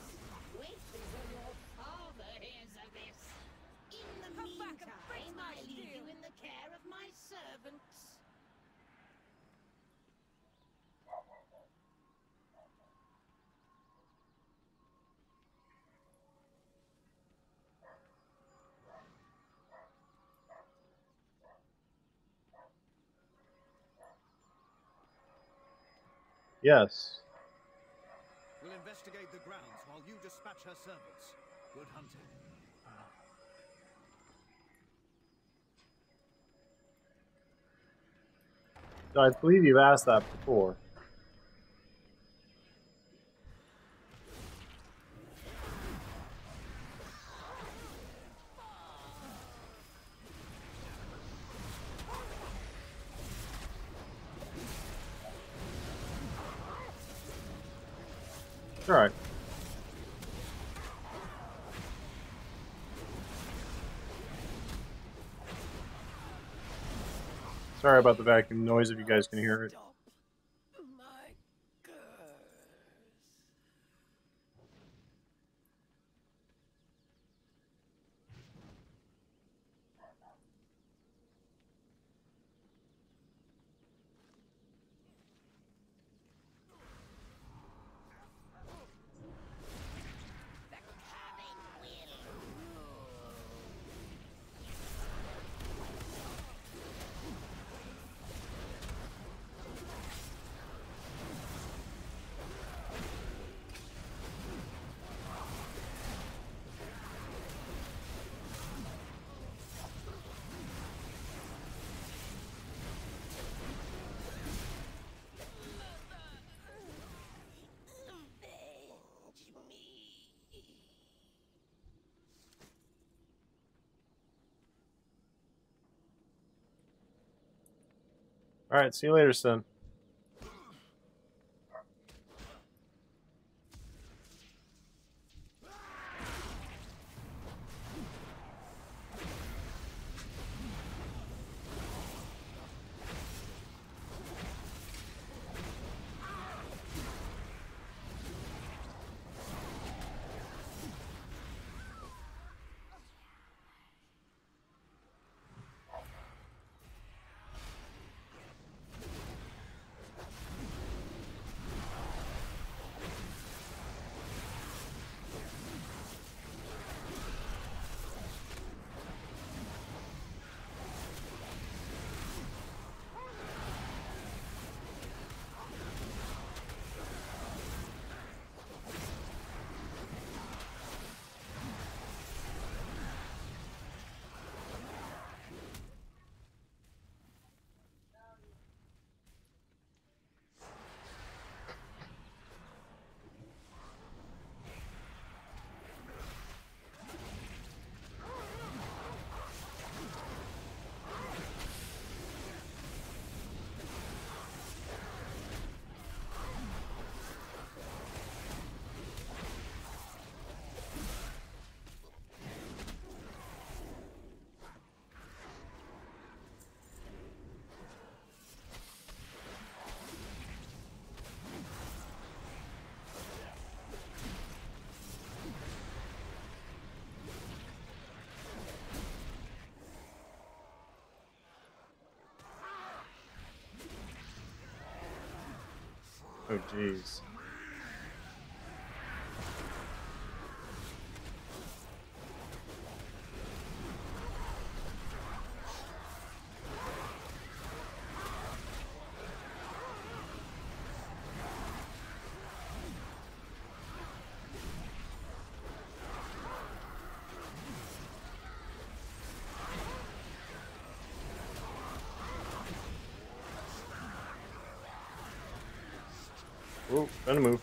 [SPEAKER 1] Yes.
[SPEAKER 10] We'll investigate the grounds while you dispatch her servants. Good hunting.
[SPEAKER 1] So I believe you've asked that before. It's alright. Sorry about the vacuum noise if you guys can hear it. Alright, see you later, son. Oh, jeez. Oh, trying to move.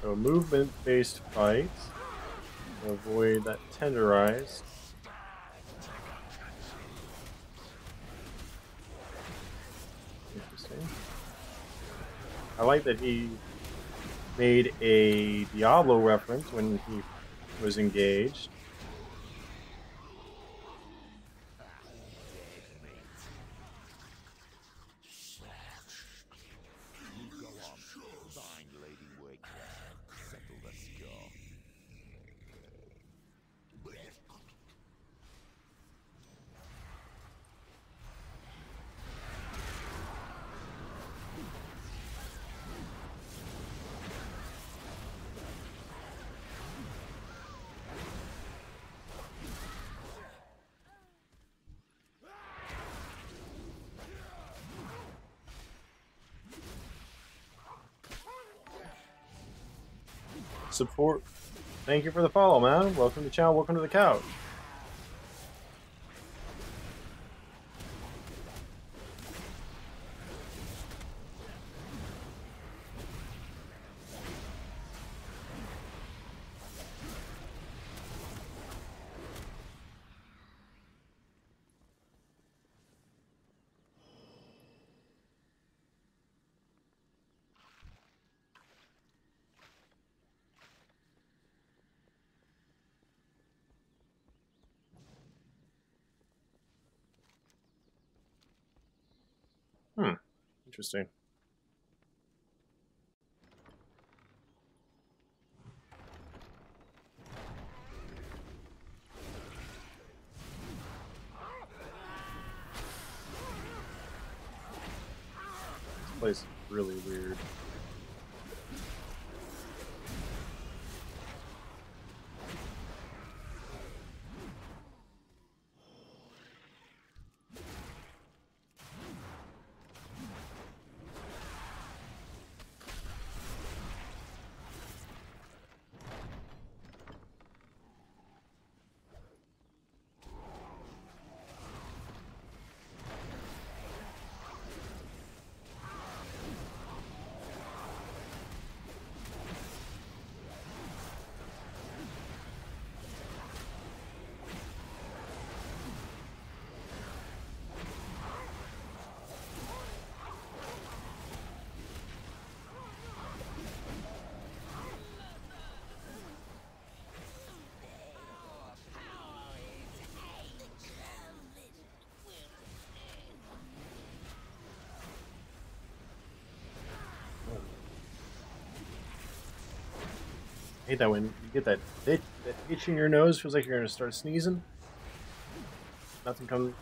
[SPEAKER 1] So movement-based fights to avoid that tenderize. Interesting. I like that he made a Diablo reference when he was engaged. support. Thank you for the follow, man. Welcome to the channel. Welcome to the couch. Interesting. This place is really weird. I hate that when you get that itch in your nose. Feels like you're gonna start sneezing. Nothing comes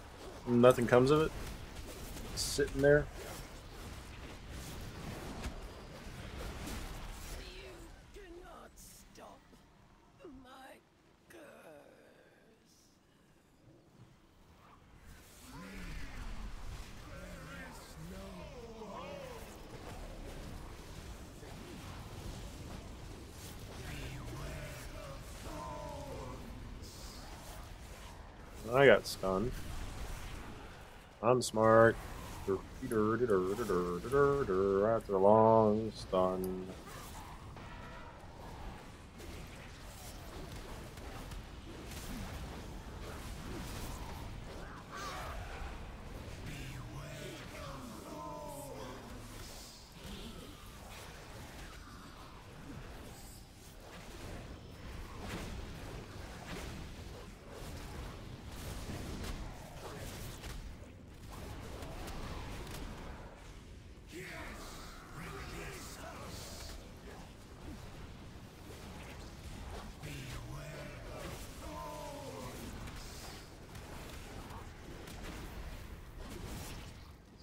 [SPEAKER 1] of it. It's sitting there.
[SPEAKER 6] You cannot stop my curse.
[SPEAKER 1] I got stunned. I'm smart. After a long stun.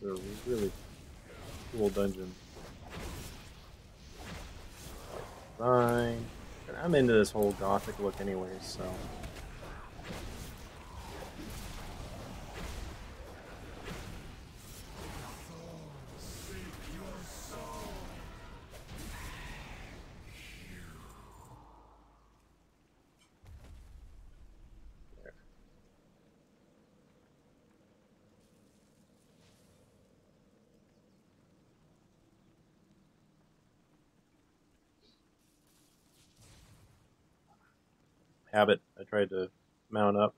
[SPEAKER 1] It's a really cool dungeon. Fine. I'm into this whole gothic look anyway, so. Habit. I tried to mount up.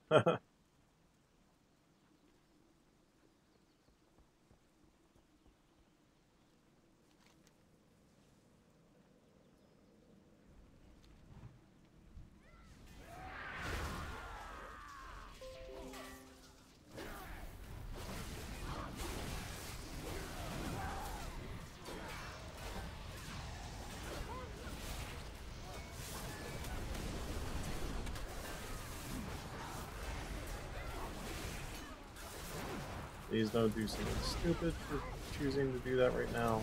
[SPEAKER 1] Please don't do something stupid for choosing to do that right now.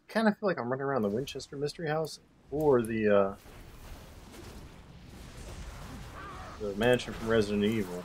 [SPEAKER 1] kind of feel like I'm running around the Winchester Mystery House or the mansion from Resident Evil.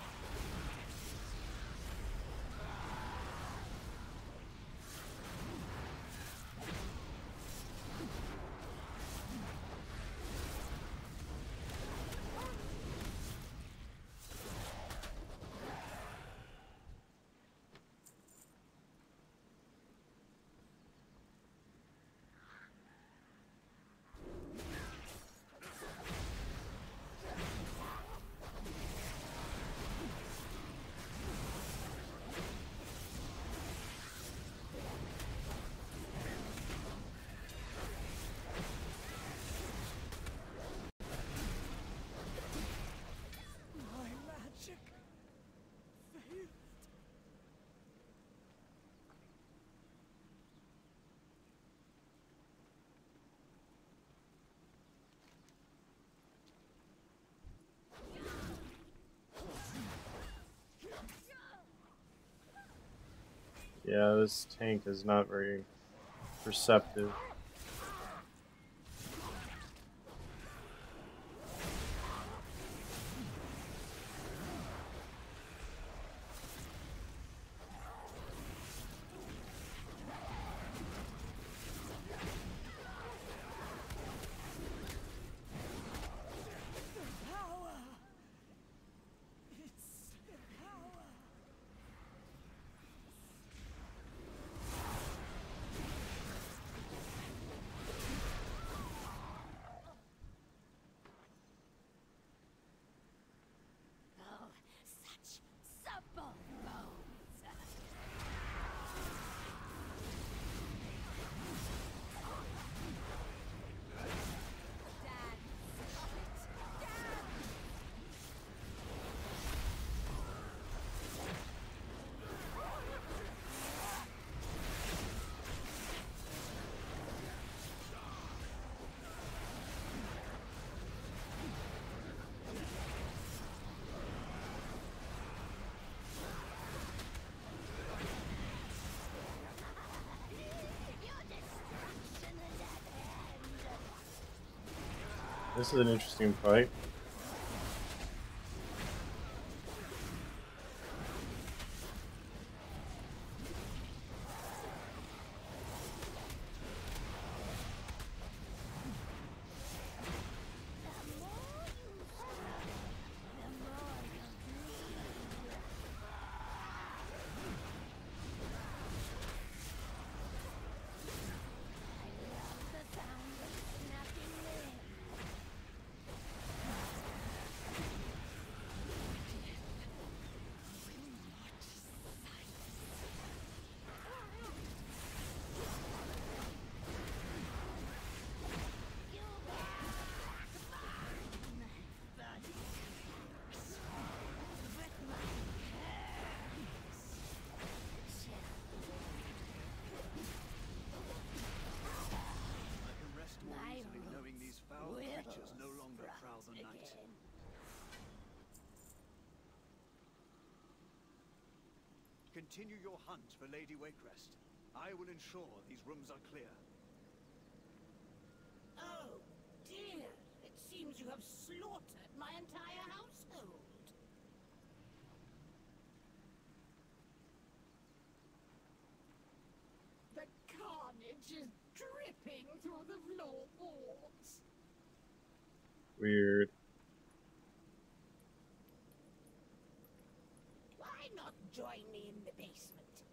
[SPEAKER 1] Yeah, this tank is not very perceptive. This is an interesting fight.
[SPEAKER 10] Continue your hunt for Lady Wakerest. I will ensure these rooms are clear.
[SPEAKER 6] Oh, dear. It seems you have slaughtered my entire household. The carnage is dripping through the floorboards.
[SPEAKER 1] Weird.
[SPEAKER 6] Why not join me in the basement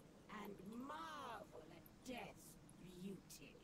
[SPEAKER 6] and marvel at death's beauty?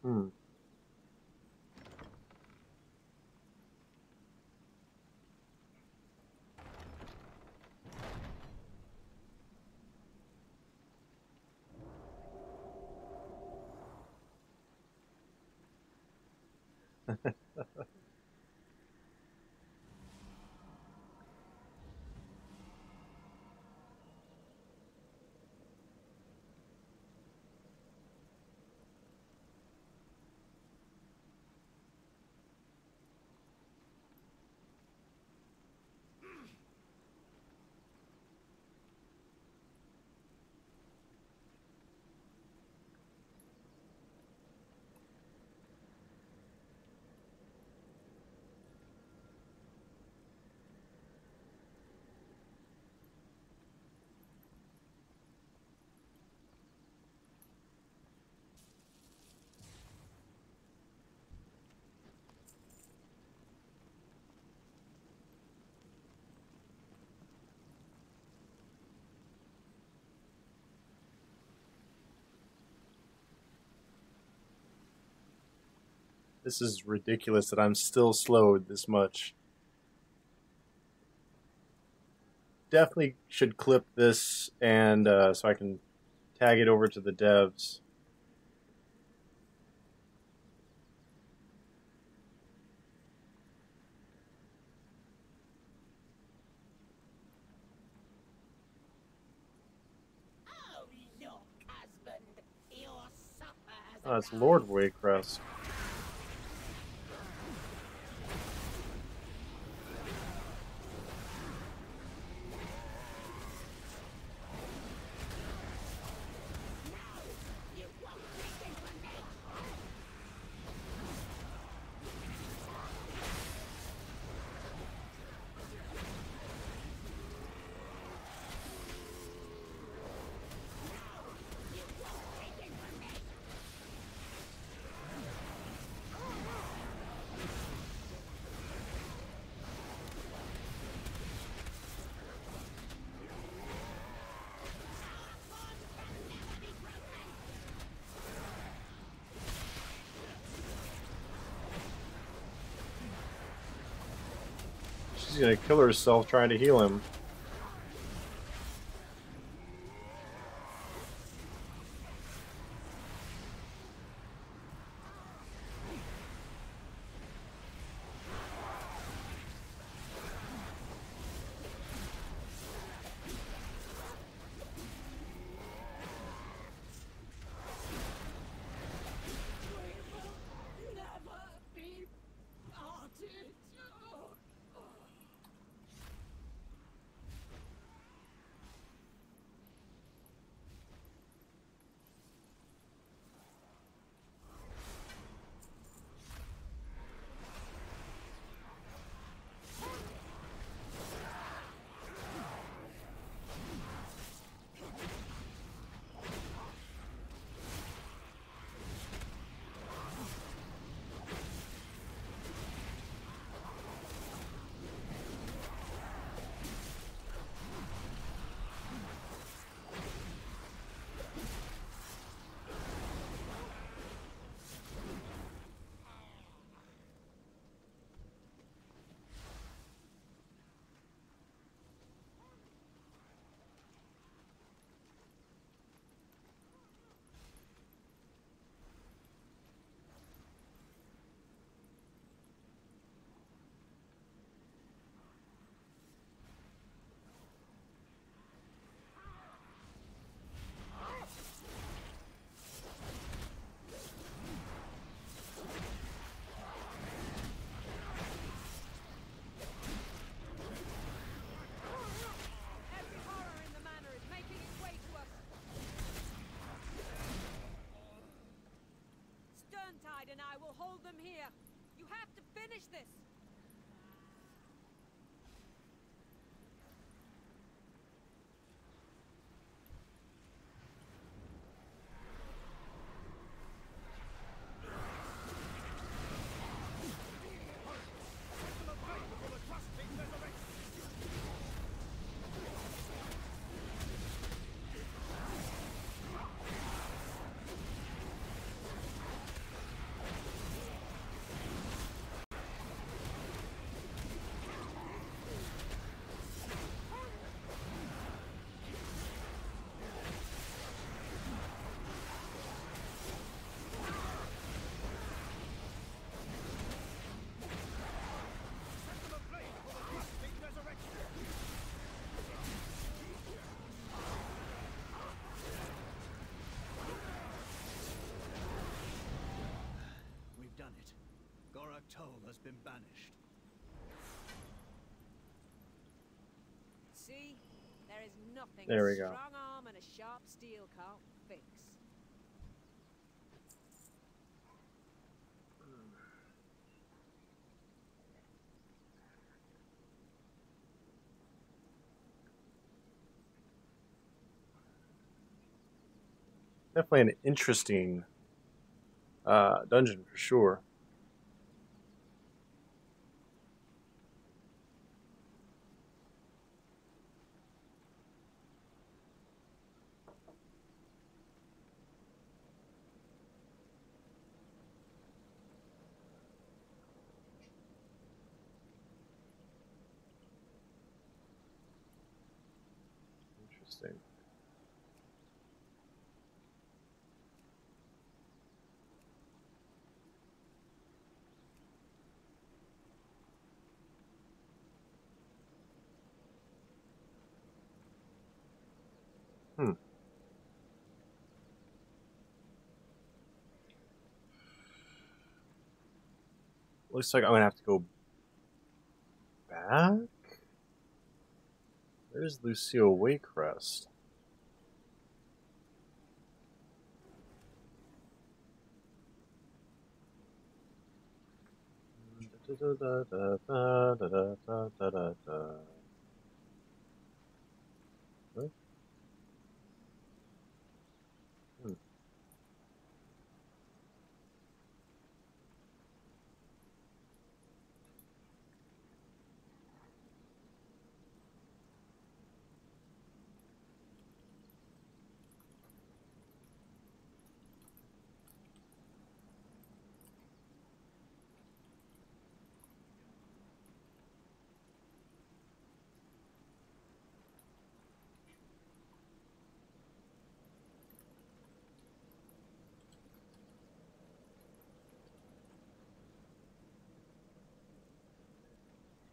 [SPEAKER 1] Hmm. This is ridiculous that I'm still slowed this much. Definitely should clip this and so I can tag it over to the devs.
[SPEAKER 6] Oh, look, husband. Your supper has
[SPEAKER 1] Oh, it's Lord Waycrest. She's gonna kill herself trying to heal him.
[SPEAKER 6] never be parted.
[SPEAKER 5] And I will hold them here. You have to finish this. see? There is nothing
[SPEAKER 1] There we
[SPEAKER 5] a
[SPEAKER 1] go.
[SPEAKER 5] strong arm and a sharp steel can't fix.
[SPEAKER 1] Definitely an interesting dungeon for sure. Interesting. Hmm. Looks like I'm gonna have to go back. There's Lucille Waycrest. What? Hmm.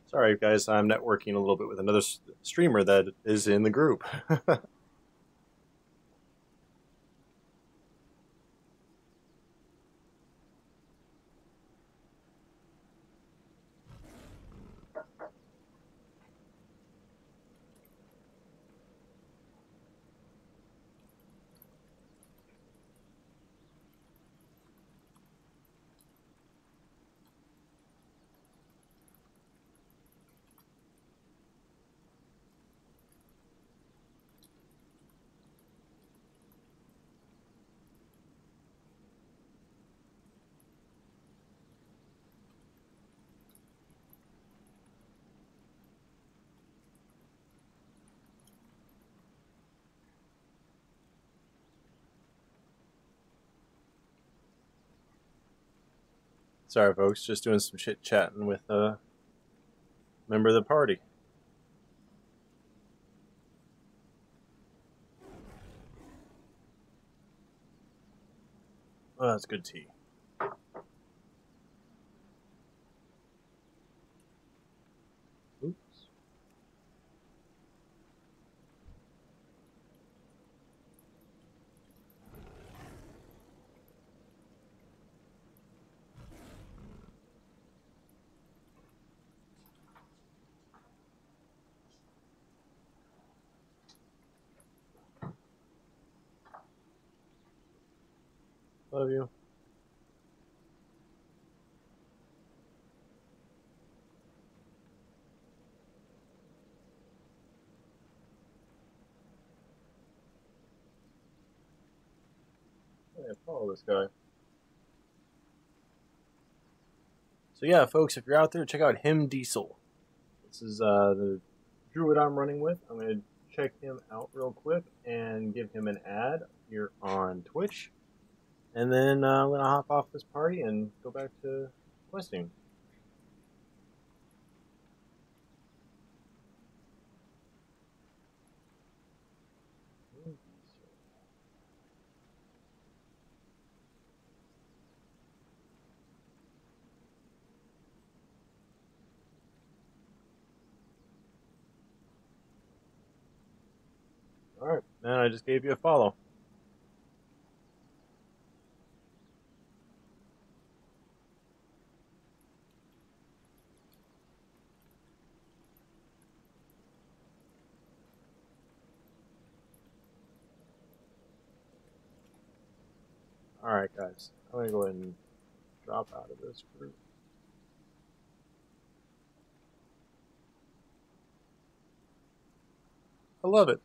[SPEAKER 1] Sorry, guys, I'm networking a little bit with another streamer that is in the group. Sorry, folks, just doing some chit chatting with a member of the party. Oh, that's good tea. Oops. Love you. Yeah, follow this guy. So yeah, folks, if you're out there, check out him Diesel. This is the druid I'm running with. I'm gonna check him out real quick and give him an ad here on Twitch, and then I'm gonna hop off this party and go back to questing. All right, and I just gave you a follow. Alright, guys. I'm going to go ahead and drop out of this group. I love it.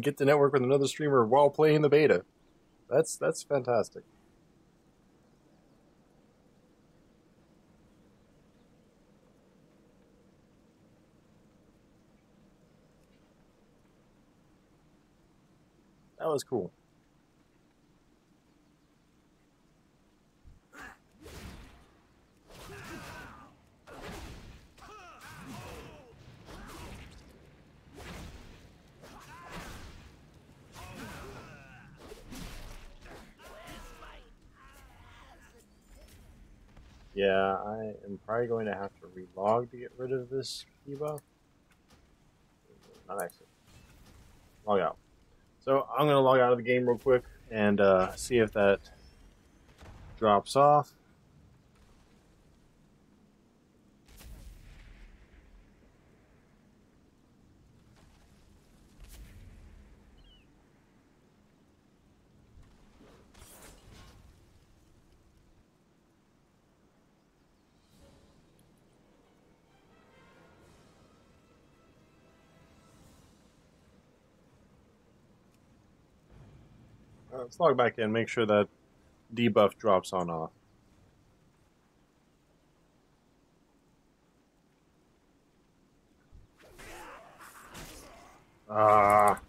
[SPEAKER 1] Get to network with another streamer while playing the beta. That's fantastic. That was cool. Yeah, I am probably going to have to relog to get rid of this debuff. Not exit. Log out. So I'm going to log out of the game real quick and see if that drops off. Let's log back in, make sure that debuff drops on off. Ah.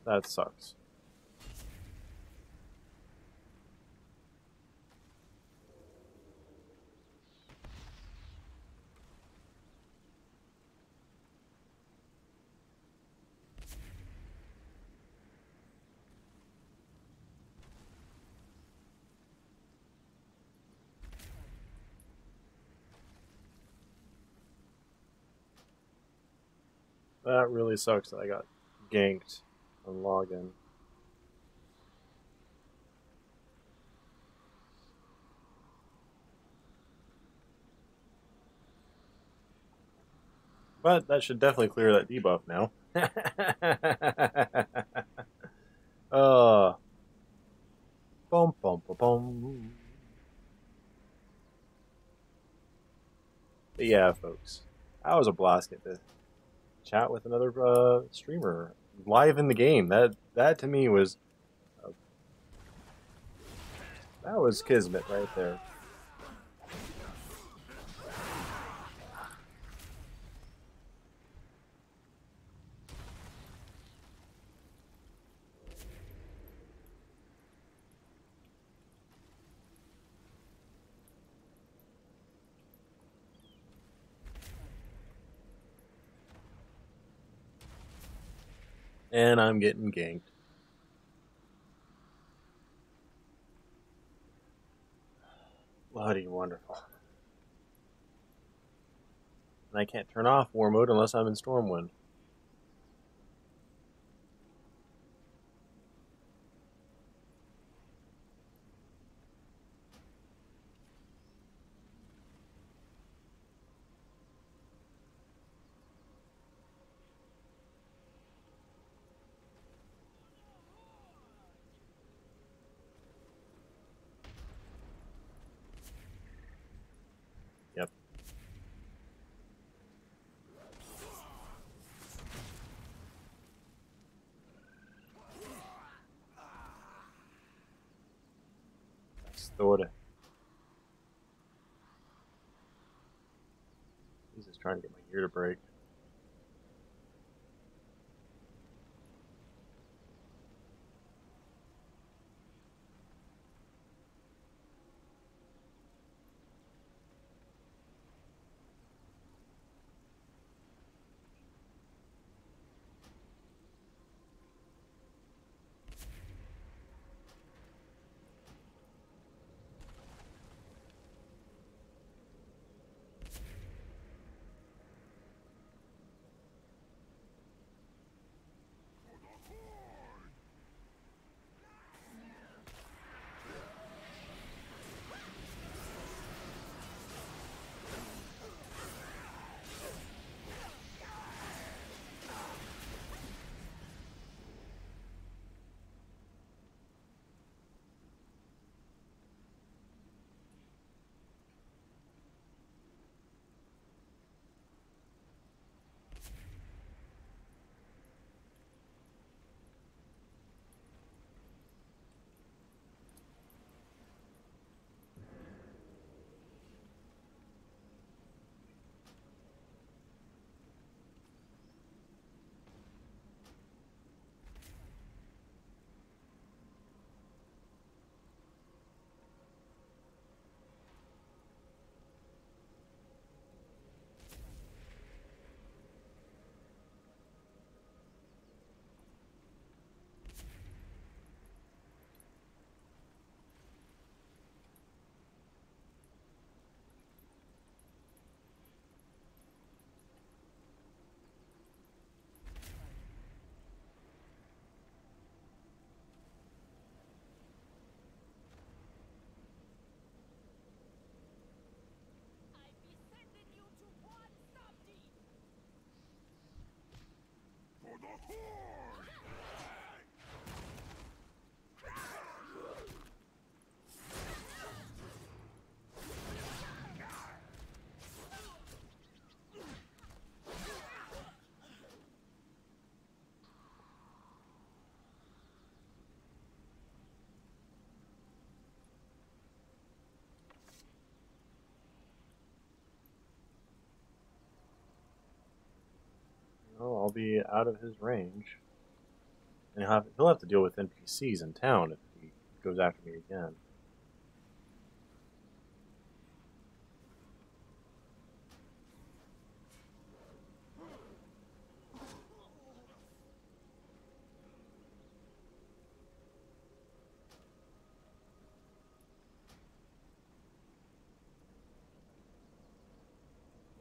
[SPEAKER 1] That sucks. That really sucks that I got ganked on login. But that should definitely clear that debuff now. Bum bum bum bum. But yeah, folks, that was a blast. Get to chat with another streamer live in the game. That to me was that was kismet right there. And I'm getting ganked. Bloody wonderful. And I can't turn off war mode unless I'm in Stormwind. Yep. Stored. He's just trying to get my gear to break. Well, I'll be out of his range. And he'll have to deal with NPCs in town if he goes after me again.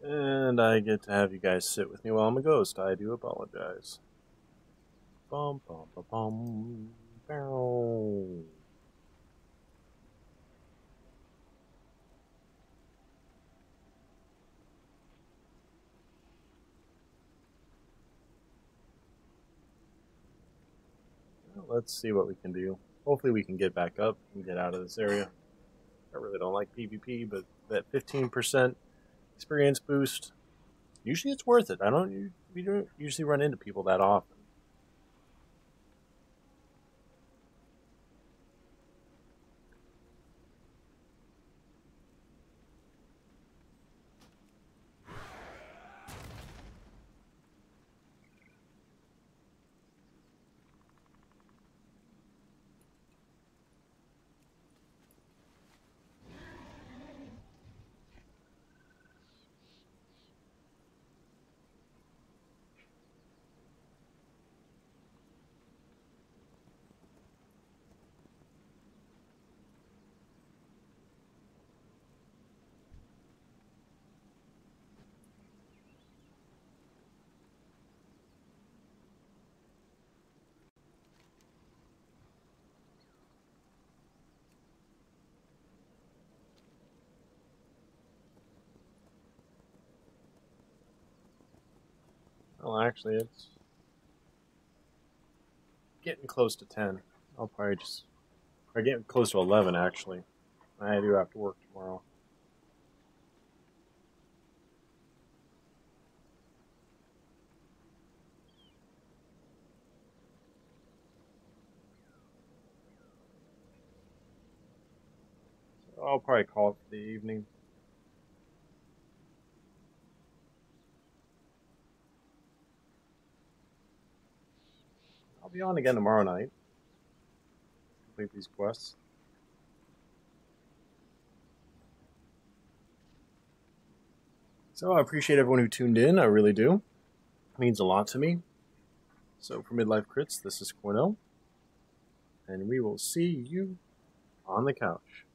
[SPEAKER 1] And I get to have you guys sit with me while I'm a ghost. I do apologize. Bum bum bum bum. Bow. Well, let's see what we can do. Hopefully we can get back up and get out of this area. I really don't like PvP, but that 15% experience boost, usually it's worth it. We don't usually run into people that often. Well, actually, it's getting close to 10. I'll probably just... Or getting close to 11, actually. I do have to work tomorrow. So I'll probably call it for the evening. I'll be on again tomorrow night. Complete these quests. So I appreciate everyone who tuned in. I really do. It means a lot to me. So for Midlife Crits, this is Cornell. And we will see you on the couch.